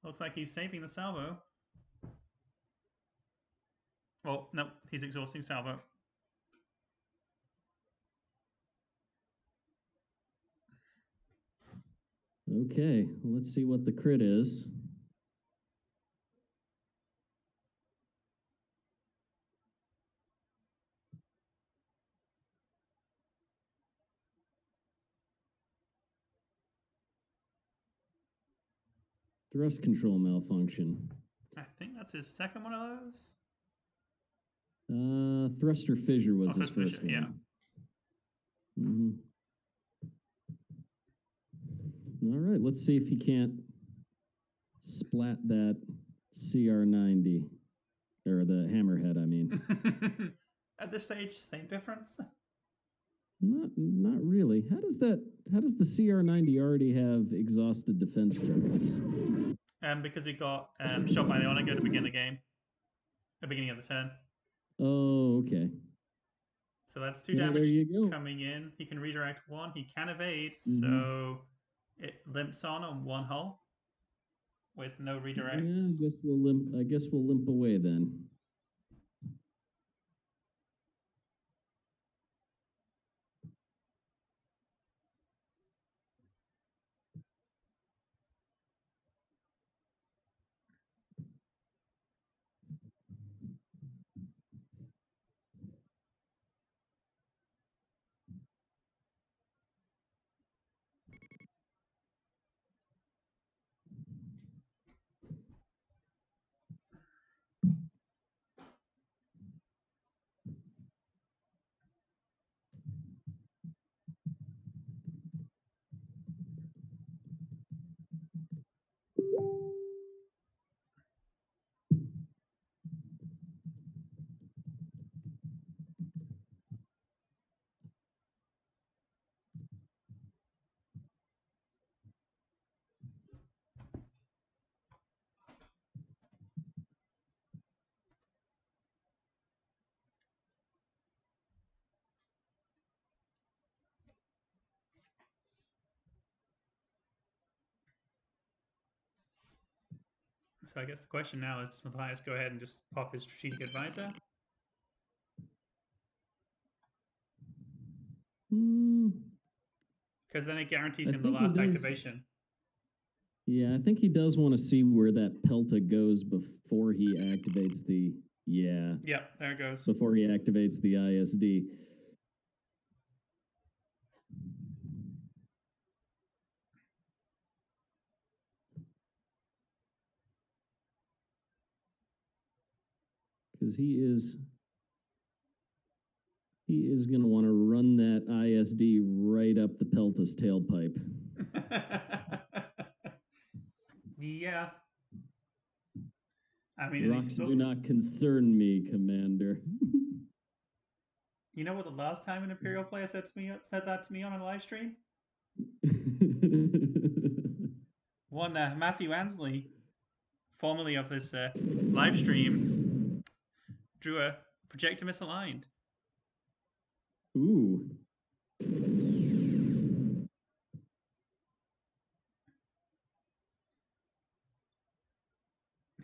Looks like he's saving the salvo. Well, no, he's exhausting salvo. Okay, let's see what the crit is. Thrust control malfunction. I think that's his second one of those. Thruster fissure was his first fissure, one. Yeah. Mm-hmm. All right, let's see if he can't splat that CR90 or the hammerhead. I mean, at this stage, same difference. Not really. How does the CR90 already have exhausted defense tokens? Because he got shot by the onager to begin the game, the beginning of the turn. Oh, okay. So that's 2 damage coming in. He can redirect 1. He can evade, so it limps on 1 hull with no redirect. Yeah, I guess we'll limp away then. So I guess the question now is, does Matthias go ahead and just pop his strategic advisor? Because then it guarantees him the last activation. Yeah, I think he does want to see where that Pelta goes before he activates the Yep, there it goes. before he activates the ISD. Because he is going to want to run that ISD right up the Pelta's tailpipe. Yeah. I mean, Rocks do not concern me, Commander. You know what? The last time an Imperial player said that to me on a live stream, one Matthew Ansley, formerly of this live stream, drew a projector misaligned. Ooh.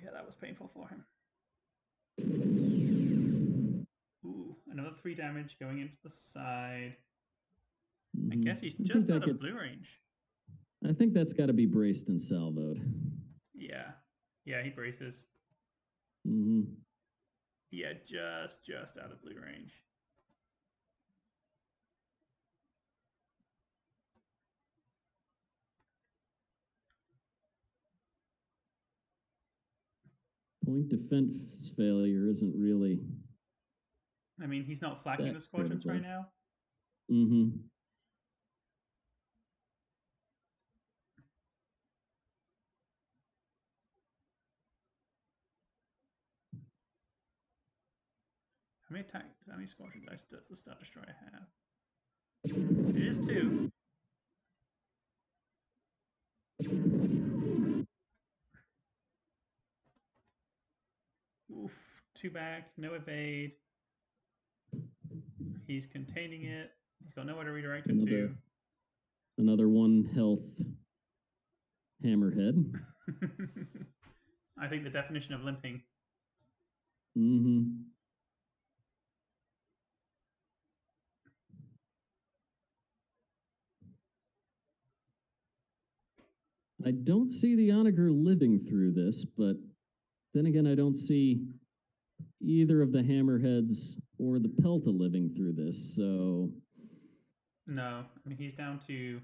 Yeah, that was painful for him. Ooh, another 3 damage going into the side. I guess he's just out of blue range. I think that's got to be braced and salvoed. Yeah. Yeah, he braces. Mm-hmm. Yeah, just out of blue range. Point defense failure isn't really. I mean, he's not flacking the squadrons right now. Mm-hmm. How many squadron dice does the Star Destroyer have? It is 2. Oof, 2 back, no evade. He's containing it. He's got nowhere to redirect it to. Another 1 health hammerhead. I think the definition of limping. Mm-hmm. I don't see the Onager living through this, but then again, I don't see either of the hammerheads or the Pelta living through this, so... No, I mean, he's down to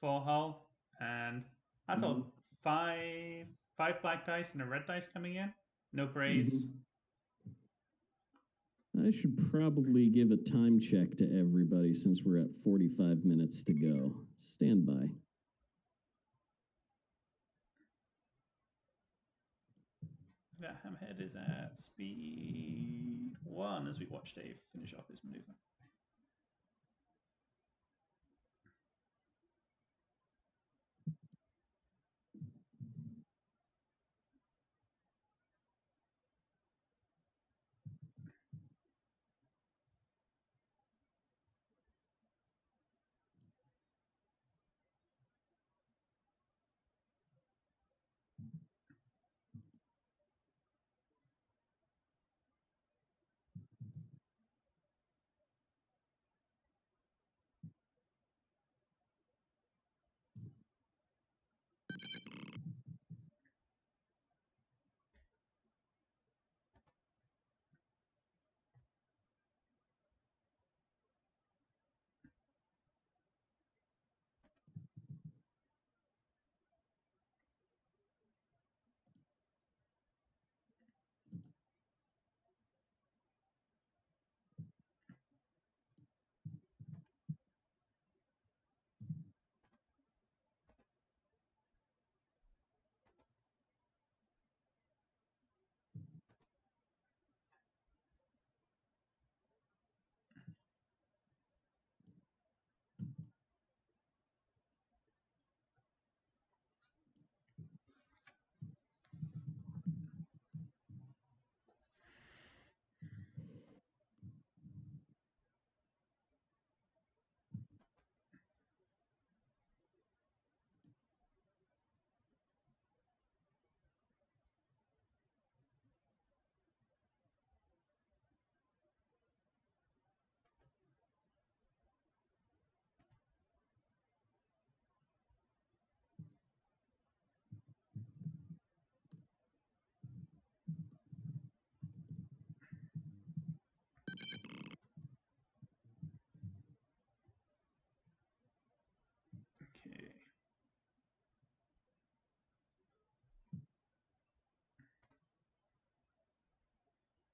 4 hull, and that's all 5 black dice and a red dice coming in. No brace. I should probably give a time check to everybody since we're at 45 minutes to go. Stand by. That hammerhead is at speed 1 as we watch Dave finish off his maneuver.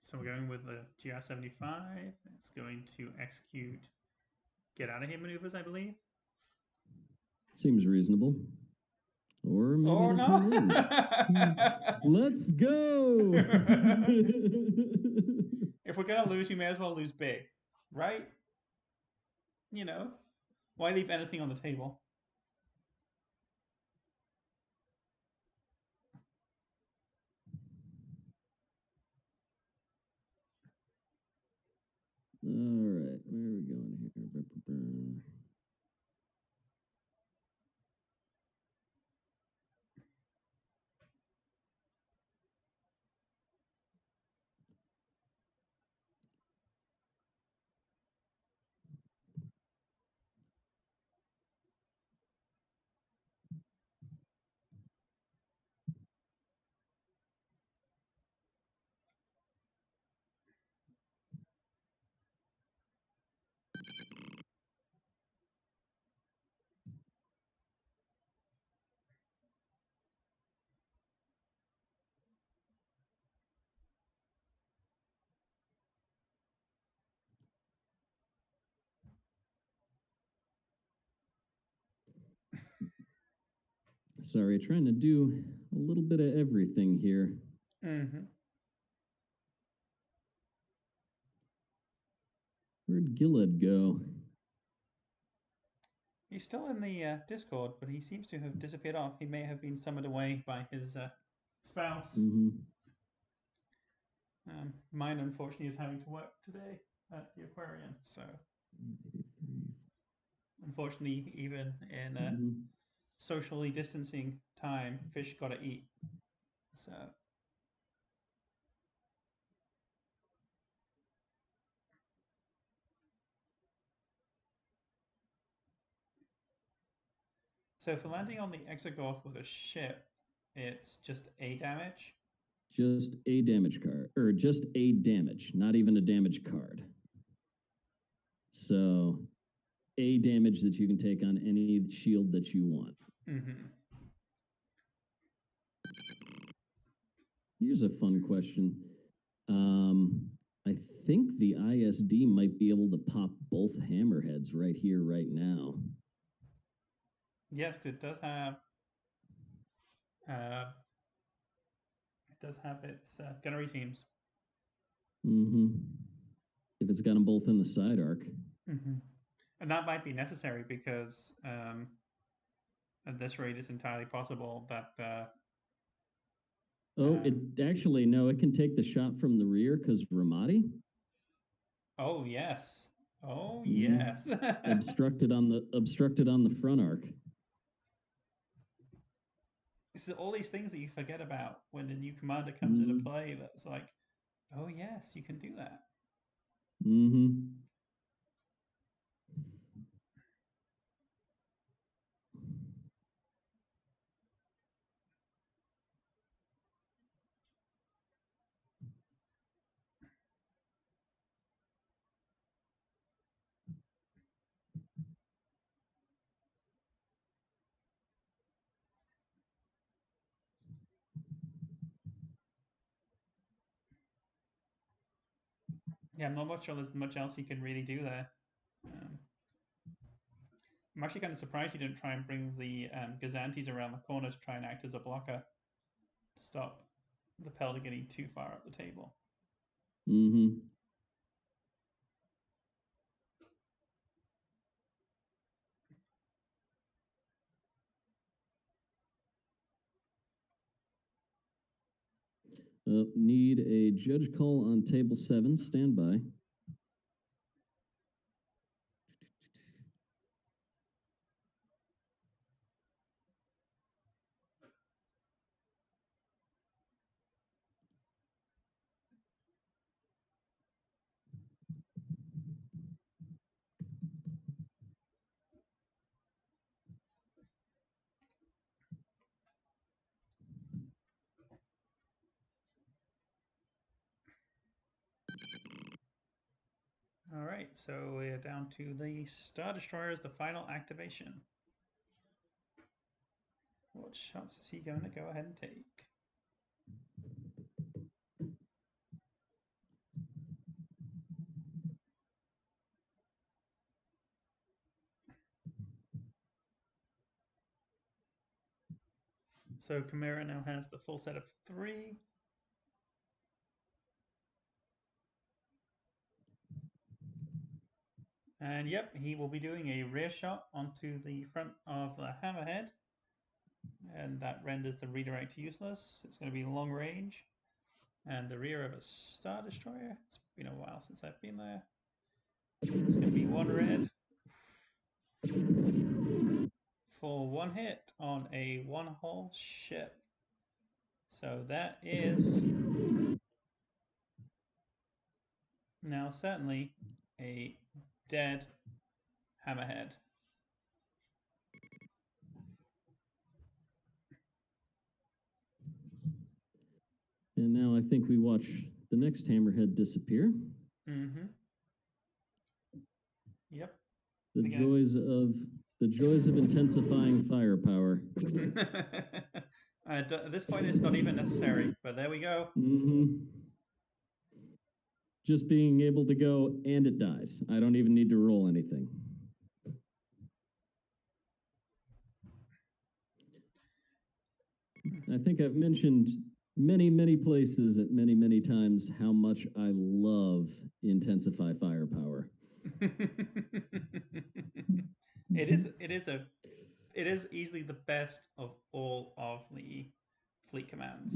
So we're going with the GR75. It's going to execute get out of here maneuvers, I believe. Seems reasonable. Or maybe Or it'll turn in. not. Let's go! If we're going to lose, you may as well lose big, right? You know, why leave anything on the table? All right, where are we going here? Sorry, trying to do a little bit of everything here. Mm-hmm. Where'd Gillard go? He's still in the Discord, but he seems to have disappeared off. He may have been summoned away by his spouse. Mm-hmm. Mine, unfortunately, is having to work today at the aquarium. So, unfortunately, even in socially distancing time, fish got to eat. So, for landing on the Exegorth with a ship, it's just a damage. Just a damage card, or just a damage, not even a damage card. So, a damage that you can take on any shield that you want. Mm-hmm. Here's a fun question. I think the ISD might be able to pop both hammerheads right here, right now. Yes, it does have. Its gunnery teams. Mm-hmm. If it's got them both in the side arc. Mm-hmm. And that might be necessary because at this rate, it's entirely possible that. It actually, no, it can take the shot from the rear because Rommodi. Oh yes. Oh yes. obstructed on the front arc. It's all these things that you forget about when the new commander comes into play. That's like, oh yes, you can do that. Mm-hmm. Yeah, I'm not sure there's much else you can really do there. I'm actually kind of surprised you didn't try and bring the Gazantes around the corner to try and act as a blocker to stop the Pelter getting too far up the table. Mm-hmm. Need a judge call on table 7. Stand by. All right, so we're down to the Star Destroyer as the final activation. What shots is he going to go ahead and take? So Chimera now has the full set of 3. And yep, he will be doing a rear shot onto the front of the hammerhead. And that renders the redirect useless. It's going to be long range. And the rear of a Star Destroyer. It's been a while since I've been there. It's going to be 1 red. For 1 hit on a 1-hull ship. So that is now certainly a dead hammerhead. And now I think we watch the next hammerhead disappear. Mm-hmm. Yep. The joys of intensifying firepower. At this point, it's not even necessary, but there we go. Just being able to go, and it dies. I don't even need to roll anything. I think I've mentioned many places at many times how much I love intensify firepower. It is easily the best of all of the fleet commands.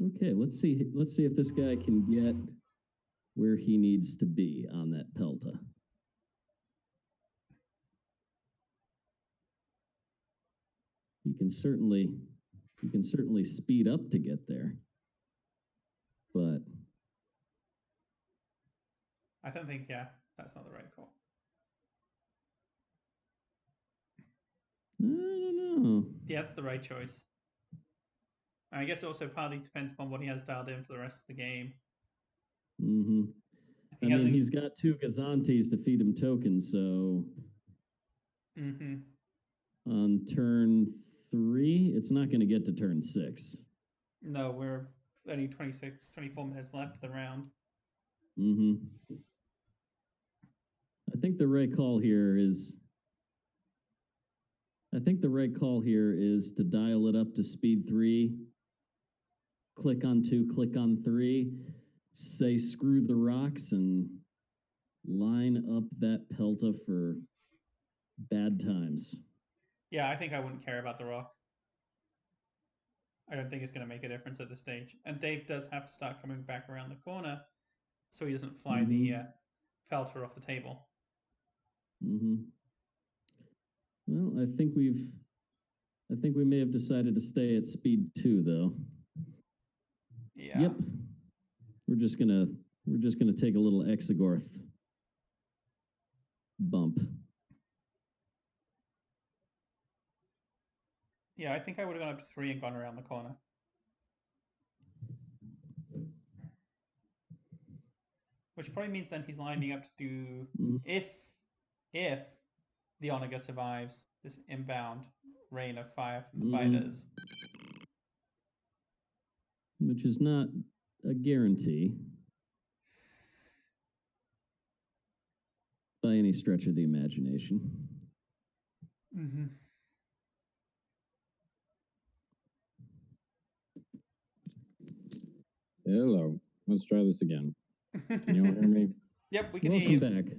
Okay, let's see if this guy can get where he needs to be on that Pelta. He can certainly speed up to get there. But I don't think, that's not the right call. I don't know. Yeah, that's the right choice. I guess it also partly depends upon what he has dialed in for the rest of the game. I mean, he's got 2 Gazantes to feed him tokens, so on turn 3, it's not going to get to turn 6. No, we're only 24 minutes left of the round. I think the right call here is to dial it up to speed 3, click on 2, click on 3, say screw the rocks, and line up that Pelta for bad times. Yeah, I think I wouldn't care about the rock. I don't think it's going to make a difference at this stage. And Dave does have to start coming back around the corner so he doesn't fly the Pelta off the table. Well, I think we may have decided to stay at speed 2, though. Yeah. Yep. We're just gonna take a little Exegorth bump. Yeah, I think I would have gone up to 3 and gone around the corner. Which probably means then he's lining up to do, if the Onaga survives this inbound rain of fire from the fighters. Which is not a guarantee by any stretch of the imagination. Hello. Let's try this again. Can you all hear me? Yep, we can hear you. Welcome back.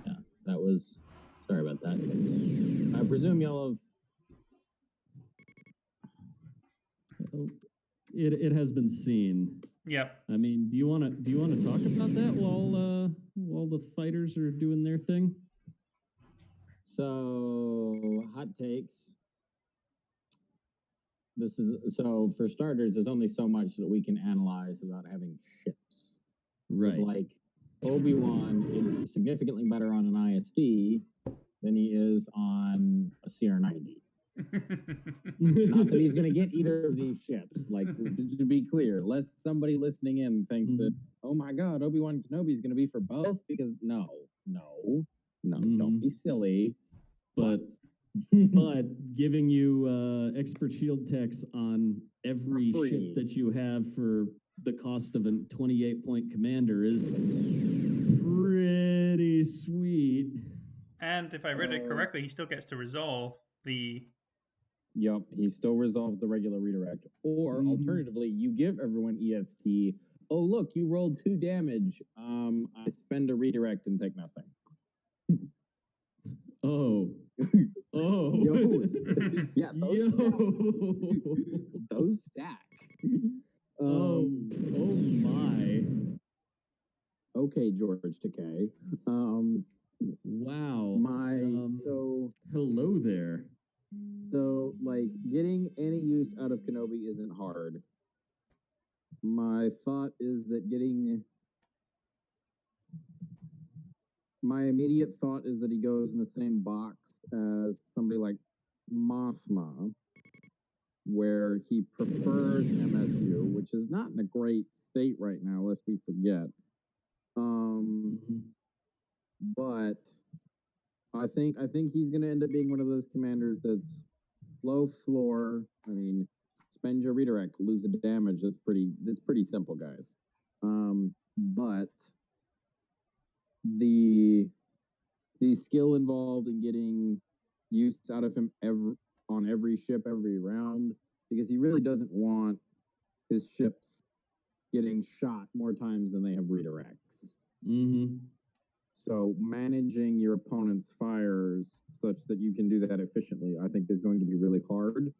Yeah, that was... Sorry about that. I presume y'all have... It has been seen. Yep. I mean, do you want to talk about that while the fighters are doing their thing? So, hot takes. So for starters, there's only so much that we can analyze without having ships. Right. It's like Obi-Wan is significantly better on an ISD than he is on a CR-90. Not that he's going to get either of these ships. Like, to be clear, lest somebody listening in thinks that, oh my God, Obi-Wan Kenobi is going to be for both, because no, don't be silly. But giving you expert shield techs on every ship that you have for the cost of a 28-point commander is pretty sweet. And if I read it correctly, he still gets to resolve the Yep, he still resolves the regular redirect. Or alternatively, you give everyone EST. Oh, look, you rolled 2 damage. I spend a redirect and take nothing. Oh. Oh. Yo. Yeah, those Yo. stack. Those stack. Oh my. Okay, George Takei. Wow. So hello there. So, like, getting any use out of Kenobi isn't hard. My thought is that my immediate thought is that he goes in the same box as somebody like Mothma, where he prefers MSU, which is not in a great state right now, lest we forget. But I think he's going to end up being one of those commanders that's low floor. I mean, spend your redirect, lose a damage. That's pretty simple, guys. But the skill involved in getting use out of him on every ship every round, because he really doesn't want his ships getting shot more times than they have redirects. So managing your opponent's fires such that you can do that efficiently, I think, is going to be really hard.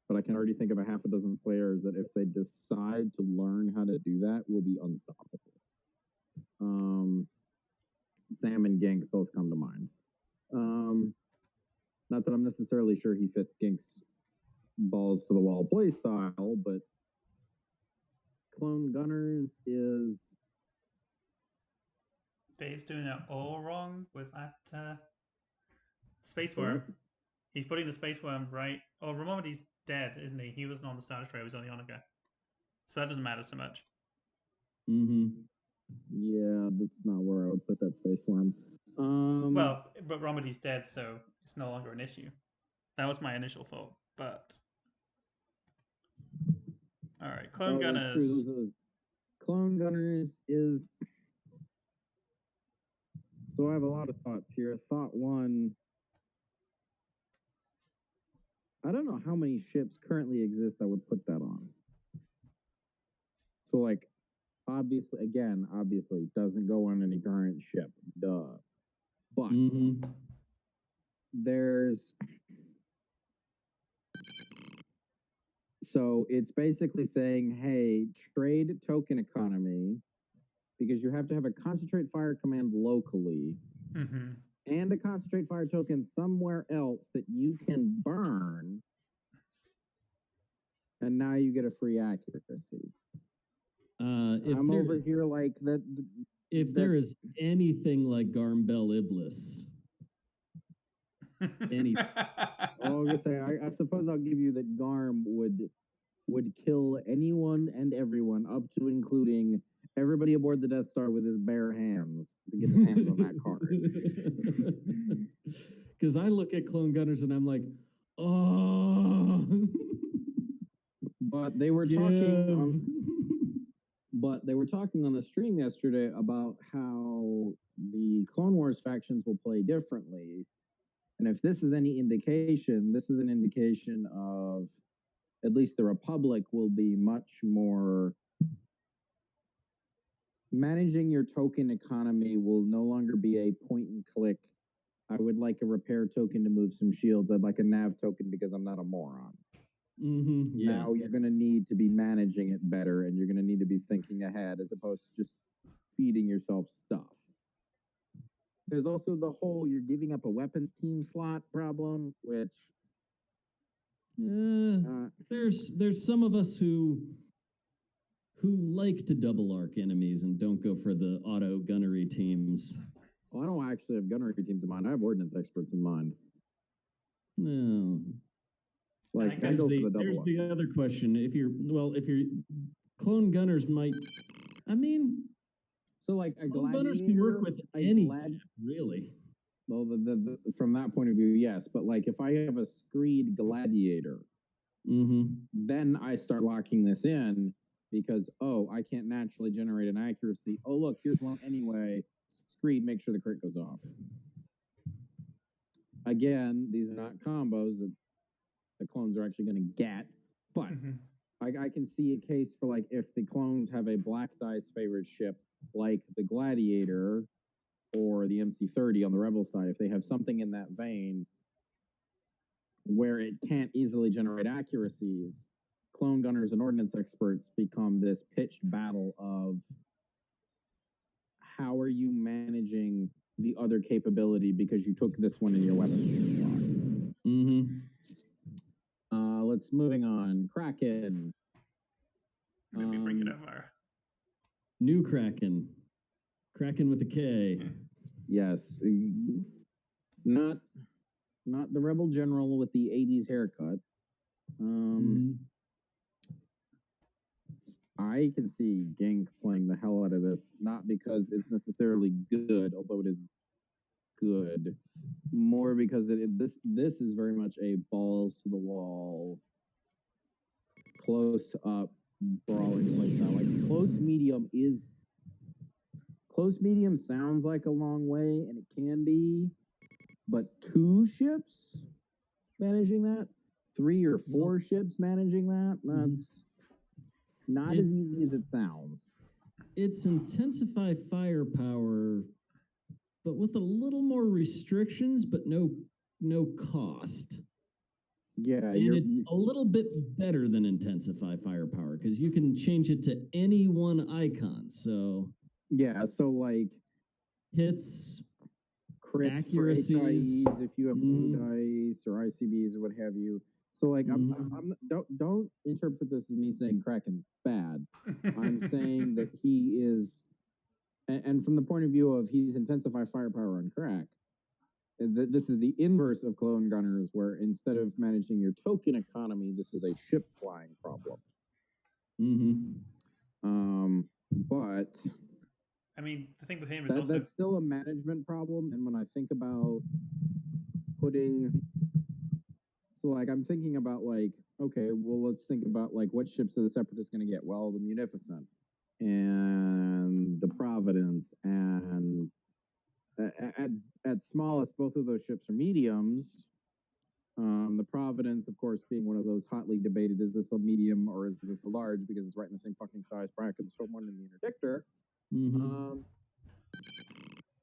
But I can already think of a half a dozen players that, if they decide to learn how to do that, will be unstoppable. Sam and Gink both come to mind. Not that I'm necessarily sure he fits Gink's balls to the wall play style, but Clone Gunners is... Dave's doing it all wrong with that Space Worm. He's putting the Space Worm right... Oh, Rommodi's dead, isn't he? He wasn't on the Star Destroyer, he was on the Onaga. So that doesn't matter so much. Yeah, that's not where I would put that Space Worm. Well, but Rommodi's dead, so it's no longer an issue. That was my initial thought, but... Alright, Clone Gunners. Clone Gunners is... So I have a lot of thoughts here. Thought one... I don't know how many ships currently exist I would put that on. So, like, obviously, doesn't go on any current ship. Duh. But there's... So it's basically saying, hey, trade token economy, because you have to have a concentrate fire command locally and a concentrate fire token somewhere else that you can burn, and now you get a free accuracy. I'm over here like that. If there is anything like Garmbel Iblis, anything. I was gonna say, I suppose I'll give you that Garm would kill anyone and everyone, up to including everybody aboard the Death Star with his bare hands to get his hands on that card. Because I look at Clone Gunners and I'm like, oh. But they were talking. But they were talking on the stream yesterday about how the Clone Wars factions will play differently. And if this is any indication, this is an indication of at least the Republic will be much more... Managing your token economy will no longer be a point and click. I would like a repair token to move some shields. I'd like a nav token because I'm not a moron. Now you're going to need to be managing it better, and you're going to need to be thinking ahead as opposed to just feeding yourself stuff. There's also the whole you're giving up a weapons team slot problem, which... there's some of us who like to double arc enemies and don't go for the auto gunnery teams. Well, I don't actually have gunnery teams in mind. I have ordnance experts in mind. No. Like, there's the other question. If you're Clone Gunners might... I mean... So, like, a Clone gladiator... Gunners can work with any really. Well, from that point of view, yes. But, like, if I have a Screed Gladiator, then I start locking this in because, oh, I can't naturally generate an accuracy. Oh, look, here's one anyway. Screed, make sure the crit goes off. Again, these are not combos that the clones are actually going to get. But Mhm. I can see a case for like if the clones have a black dice favored ship like the Gladiator or the MC-30 on the Rebel side, if they have something in that vein where it can't easily generate accuracies, clone gunners and ordnance experts become this pitched battle of how are you managing the other capability because you took this one in your weapons slot. Mm-hmm. Let's moving on. Kraken. Let me bring it over. New Kraken. Kraken with a K. Yes. Not the rebel general with the 80s haircut. I can see Gink playing the hell out of this, not because it's necessarily good, although it is good, more because this is very much a balls to the wall, close up brawling playstyle. Like close medium sounds like a long way, and it can be, but 2 ships managing that, 3 or 4 ships managing that, that's not as easy as it sounds. It's intensify firepower, but with a little more restrictions, but no cost. Yeah, and it's a little bit better than intensify firepower because you can change it to any one icon. So yeah, so like hits, crits accuracies, for HIEs if you have blue dice or ICBs or what have you. So like don't interpret this as me saying Kraken's bad. I'm saying that he is, and from the point of view of he's intensify firepower on crack. This is the inverse of clone gunners, where instead of managing your token economy, this is a ship flying problem. But I mean, the thing with him is also that's still a management problem. And when I think about putting, so like I'm thinking about like, okay, well let's think about like what ships are the Separatists going to get? Well, the Munificent and the Providence, and at smallest, both of those ships are mediums. The Providence, of course, being one of those hotly debated, is this a medium or is this a large, because it's right in the same fucking size bracket as someone in the Interdictor.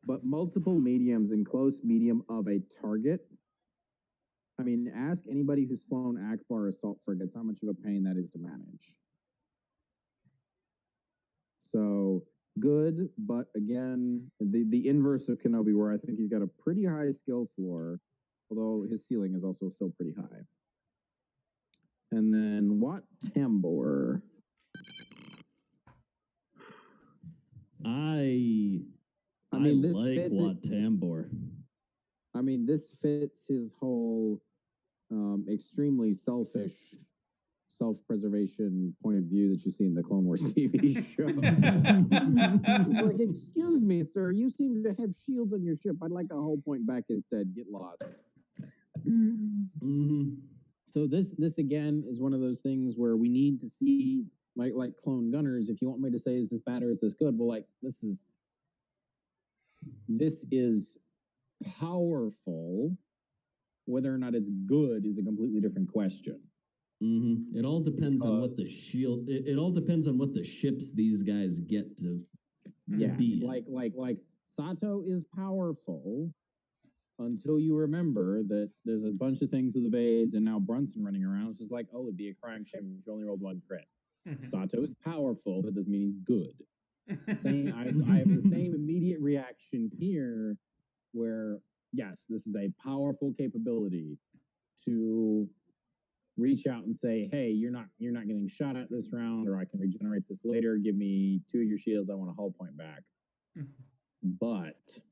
But multiple mediums and close medium of a target. I mean, ask anybody who's flown Akbar assault frigates how much of a pain that is to manage. So good, but again, the inverse of Kenobi, where I think he's got a pretty high skill floor, although his ceiling is also still pretty high. And then Wat Tambor. I mean, this like Wat Tambor. I mean, this fits his whole extremely selfish self-preservation point of view that you see in the Clone Wars TV show. It's like, excuse me, sir, you seem to have shields on your ship. I'd like a hull point back instead. Get lost. So this again is one of those things where we need to see like clone gunners. If you want me to say, is this bad or is this good? Well, like this is powerful. Whether or not it's good is a completely different question. It all depends on what the shield. It all depends on what the ships these guys get to be. Like Sato is powerful until you remember that there's a bunch of things with evades and now Brunson running around. It's just like, oh, it'd be a crying shame if you only rolled 1 crit. Sato is powerful, but doesn't mean he's good. I have the same immediate reaction here, where yes, this is a powerful capability to reach out and say, hey, you're not getting shot at this round, or I can regenerate this later. Give me 2 of your shields. I want a hull point back. But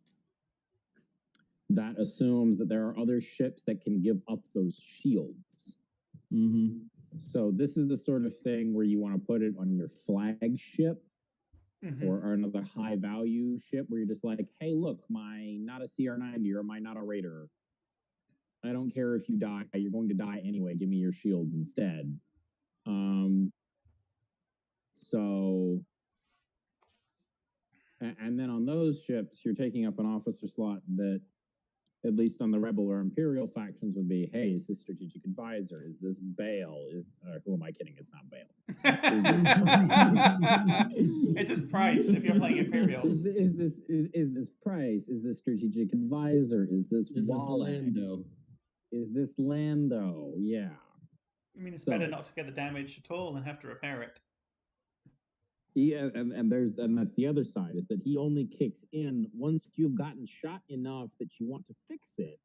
that assumes that there are other ships that can give up those shields. So this is the sort of thing where you want to put it on your flagship or another high value ship, where you're just like, hey, look, my not a CR90 or my not a Raider, I don't care if you die, you're going to die anyway. Give me your shields instead. So, and then on those ships, you're taking up an officer slot that at least on the Rebel or Imperial factions, would be, hey, is this strategic advisor? Is this Bail? Who am I kidding? It's not Bail. It's this Price if you're playing Imperials. Is this Price? Is this strategic advisor? Is this Lando? Is this Lando? Yeah. I mean, it's better not to get the damage at all and have to repair it. Yeah, and that's the other side, is that he only kicks in once you've gotten shot enough that you want to fix it,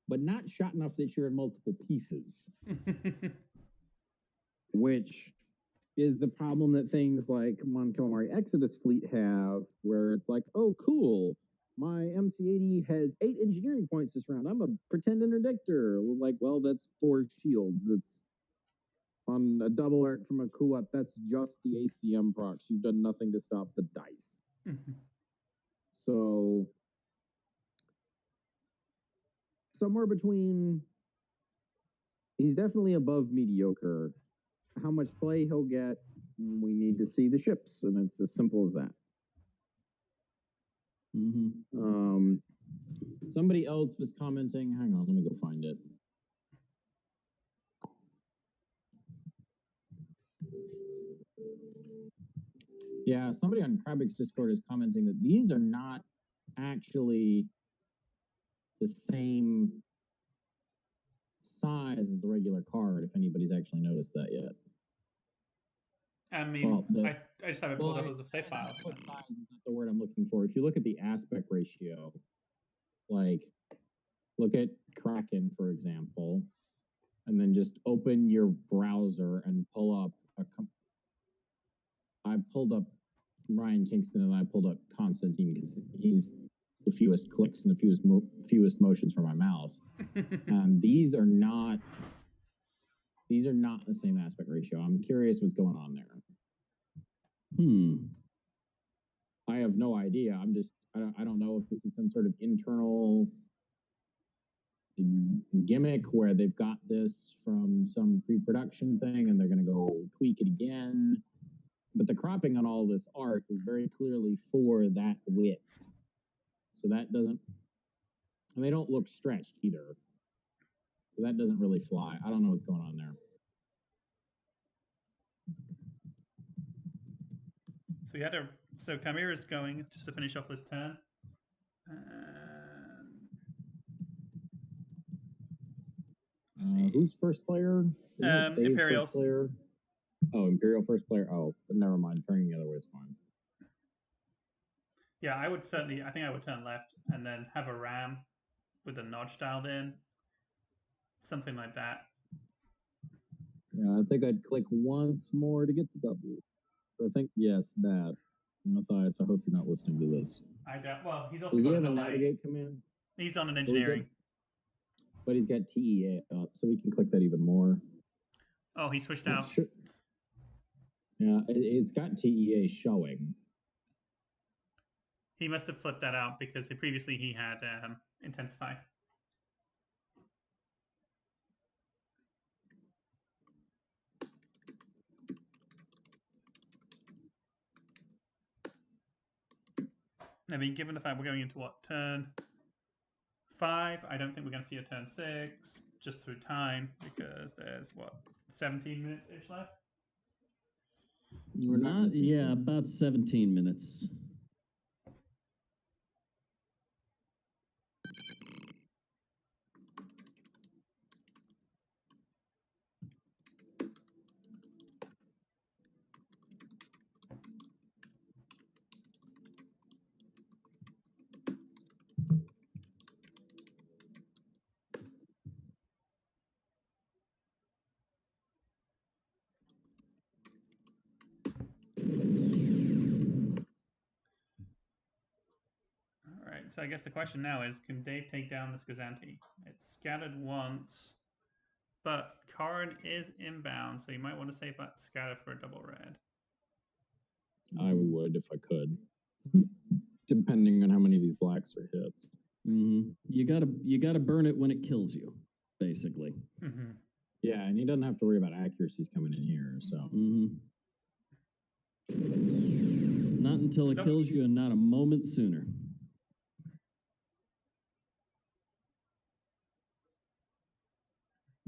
but not shot enough that you're in multiple pieces. Which is the problem that things like Mon Calamari Exodus Fleet have, where it's like, oh, cool, my MC-80 has 8 engineering points this round. I'm a pretend interdictor. Like, well, that's 4 shields. That's on a double arc from a Kuat. That's just the ACM procs. You've done nothing to stop the dice. So somewhere between, he's definitely above mediocre. How much play he'll get, we need to see the ships, and it's as simple as that. Somebody else was commenting. Hang on, let me go find it. Yeah, somebody on Krabik's Discord is commenting that these are not actually the same size as the regular card, if anybody's actually noticed that yet. I mean, I just have it pulled up as a flip file. Size is not the word I'm looking for. If you look at the aspect ratio, like, look at Kraken, for example, and then just open your browser and pull up I pulled up Ryan Kingston and I pulled up Constantine because he's the fewest clicks and the fewest motions for my mouse. And these are not the same aspect ratio. I'm curious what's going on there. I have no idea. I don't know if this is some sort of internal gimmick where they've got this from some pre-production thing and they're going to go tweak it again. But the cropping on all this art is very clearly for that width. So that doesn't, and they don't look stretched either. So that doesn't really fly. I don't know what's going on there. So Chimera's going, just to finish off this turn. Who's first player? Imperials. First player? Oh, Imperial first player. Oh, but never mind. Turning the other way is fine. Yeah, I think I would turn left and then have a ram with a notch dialed in. Something like that. Yeah, I think I'd click once more to get the W. I think, yes, that. Matthias, I hope you're not listening to this. I don't. Well, he's also Does he got have a a delay. navigate command? He's on an engineering. But he's got TEA up, so we can click that even more. Oh, he switched out. Sure. Yeah, it's got TEA showing. He must have flipped that out because previously he had Intensify. I mean, given the fact we're going into turn 5, I don't think we're going to see a turn 6 just through time because there's 17 minutes-ish left? About 17 minutes. So I guess the question now is, can Dave take down this Gazanti? It's scattered once, but Karin is inbound, so you might want to save that scatter for a double red. I would if I could, depending on how many of these blacks are hits. You gotta burn it when it kills you, basically. Yeah, and he doesn't have to worry about accuracies coming in here. So not until it kills you, and not a moment sooner.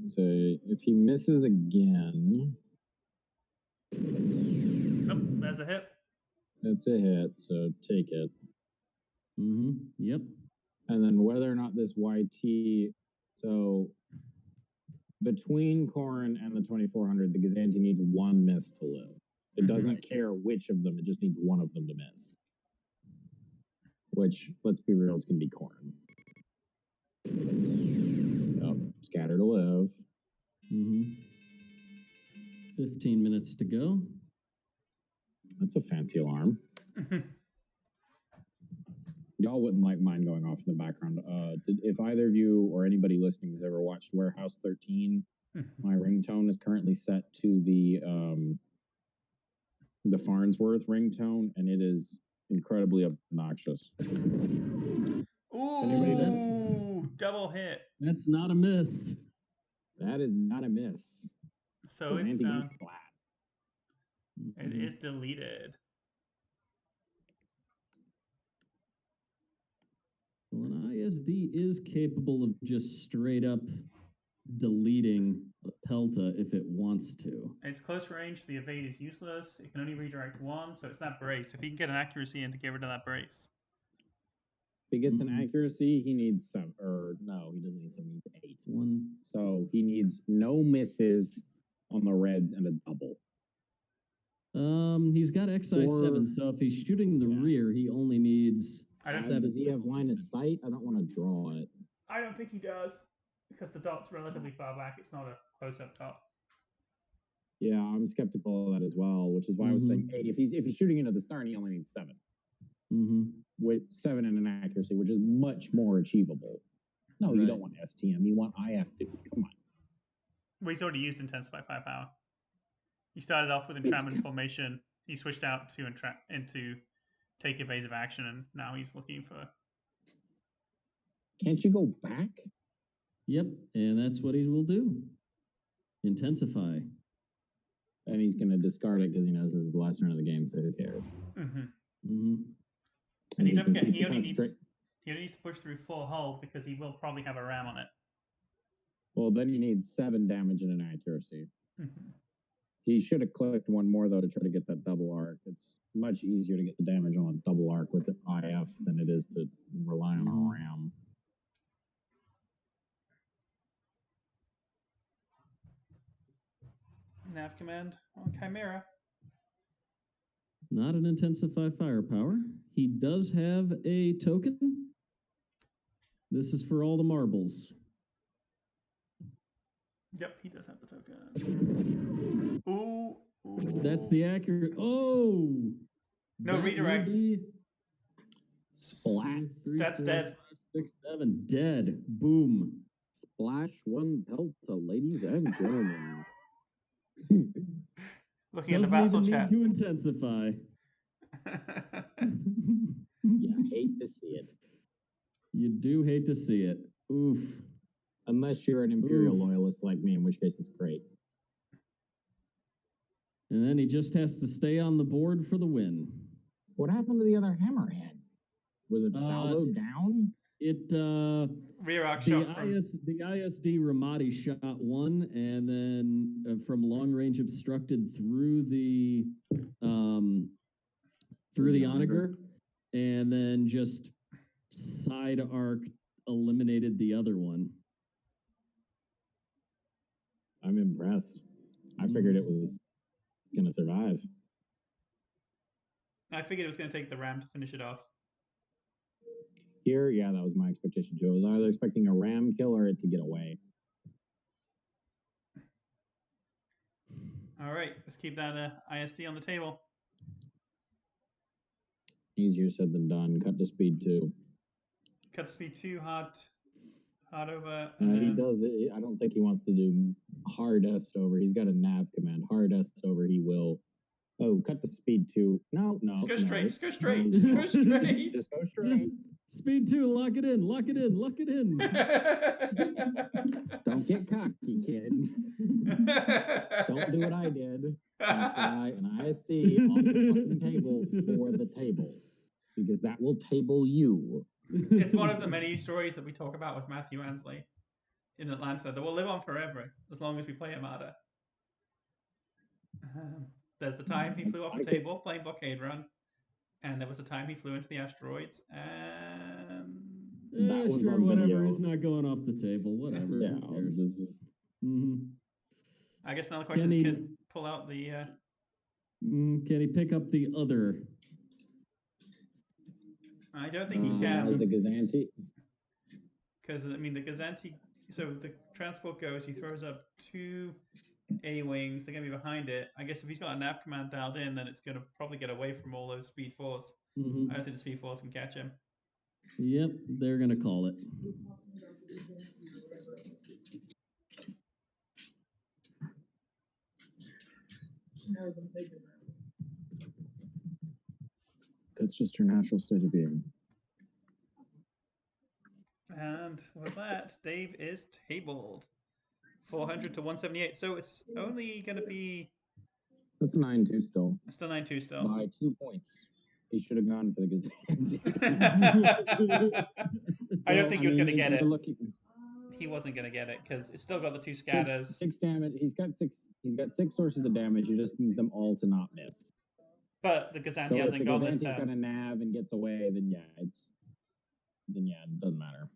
So if he misses again, Nope, there's a hit. it's a hit. So take it. Yep. And then whether or not this YT, so between Corrin and the 2400, the Gazanti needs one miss to live. It doesn't care which of them, it just needs one of them to miss. Which, let's be real, it's going to be Corrin. Yep, scatter to live. 15 minutes to go. That's a fancy alarm. Y'all wouldn't like mine going off in the background. If either of you or anybody listening has ever watched Warehouse 13, my ringtone is currently set to the Farnsworth ringtone, and it is incredibly obnoxious. Ooh, double hit. That's not a miss. That is not a miss. So it's down. Flat. It is deleted. Well, an ISD is capable of just straight up deleting a Pelta if it wants to. It's close range. The evade is useless. It can only redirect one, so it's that brace. If he can get an accuracy in to get rid of that brace. If he gets an accuracy, he needs some. Or no, he doesn't need some. He needs 8. So he needs no misses on the reds and a double. He's got Excise 7, so if he's shooting the rear, he only needs 7. Does he have line of sight? I don't want to draw it. I don't think he does, because the dot's relatively far back. It's not a close-up dot. Yeah, I'm skeptical of that as well, which is why I was saying 8. If he's shooting into the stern, he only needs 7. With 7 and an accuracy, which is much more achievable. No, you don't want STM. You want IF2. Come on. Well, he's already used Intensify Firepower. He started off with Entrapment Formation. He switched out to into Take Evasive Action, and now he's looking for... Can't you go back? Yep, and that's what he will do. Intensify. And he's going to discard it because he knows this is the last turn of the game, so who cares? And he only needs to push through full hull because he will probably have a ram on it. Well, then he needs 7 damage and an accuracy. He should have clicked one more, though, to try to get that double arc. It's much easier to get the damage on a double arc with the IF than it is to rely on a ram. Nav command on Chimera. Not an Intensify Firepower. He does have a token. This is for all the marbles. Yep, he does have the token. Ooh. That's the accurate. Oh! No redirect. Splat. 3, That's 4, dead. 5, 6, 7. Dead. Boom. Splash 1 Pelta, ladies and gentlemen. Looking at the Vassal chat. Doesn't even need to intensify. Yeah, hate to see it. You do hate to see it. Oof. Unless you're an Imperial loyalist like me, in which case it's great. And then he just has to stay on the board for the win. What happened to the other hammerhead? Was it salvo down? Rear arc shot from... The ISD Rommodi shot 1, and then from long range obstructed through the onager, and then just side arc eliminated the other one. I'm impressed. I figured it was going to survive. I figured it was going to take the ram to finish it off. Here, yeah, that was my expectation too. I was either expecting a ram kill or it to get away. All right, let's keep that ISD on the table. Easier said than done. Cut to speed 2. Cut to speed 2, hard over. He does it. I don't think he wants to do hardest over. He's got a nav command. Hardest over, he will. Oh, cut to speed 2. No. Just go straight. No. Just go straight. Just go straight. Just go straight. Speed 2, lock it in. Lock it in. Lock it in. Don't get cocky, kid. Don't do what I did and fly an ISD off the fucking table for the table. Because that will table you. It's one of the many stories that we talk about with Matthew Ansley. in Atlanta that will live on forever as long as we play Armada. There's the time he flew off the table playing Blockade Run, and there was the time he flew into the asteroids, and That one's sure, on whatever. video. He's not going off the table. Whatever. Yeah, I guess now the question is, can pull out the. Can he pick up the other? I don't think he can. The Gazanti. Because, I mean, the Gazanti. So the transport goes, he throws up 2 A-Wings, they're going to be behind it. I guess if he's got a nav command dialed in, then it's going to probably get away from all those Speed 4s. I don't think the Speed 4s can catch him. Yep, they're going to call it. That's just her natural state of being. And with that, Dave is tabled. 400 to 178. So it's only going to be... That's 9-2 still. It's still 9-2 still. By 2 points. He should have gone for the Gazanti. I don't think he was going to get it. Looking... He wasn't going to get it because it's still got the 2 scatters. 6 damage. He's got 6 sources of damage. He just needs them all to not miss. But the Gazanti hasn't gone this turn. If the Gazanti's got a nav and gets away, then yeah, it doesn't matter.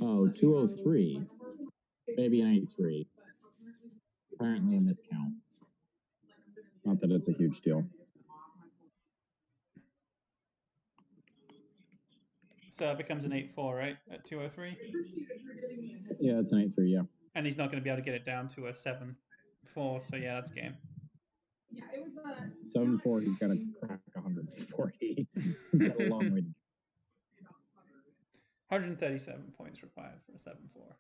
Oh, 203. Maybe an 8-3. Apparently a miscount. Not that it's a huge deal. So it becomes an 8-4, right? At 203? Yeah, it's an 8-3, yeah. And he's not going to be able to get it down to a 7-4, so yeah, that's game. 7-4, he's got to crack 140. He's got a long way to go. 137 points required for a 7-4.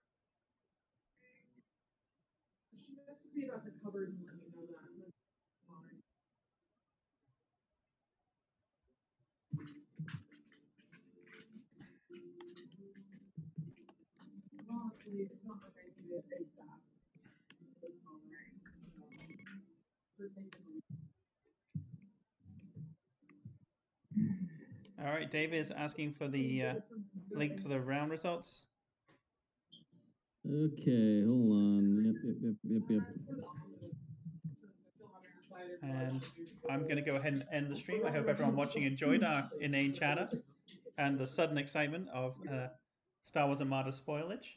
All right, Dave is asking for the link to the round results. Okay, hold on. Yep. And I'm going to go ahead and end the stream. I hope everyone watching enjoyed our inane chatter and the sudden excitement of Star Wars Armada spoilage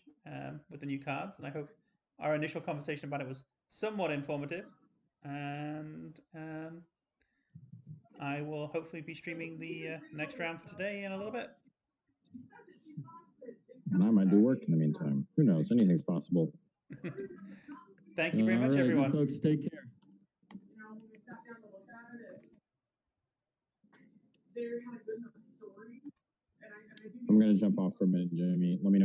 with the new cards. And I hope our initial conversation about it was somewhat informative. And I will hopefully be streaming the next round for today in a little bit. And I might do work in the meantime. Who knows? Anything's possible. Thank you very much, everyone. Folks, take care. I'm going to jump off for a minute, Jamie. Let me know.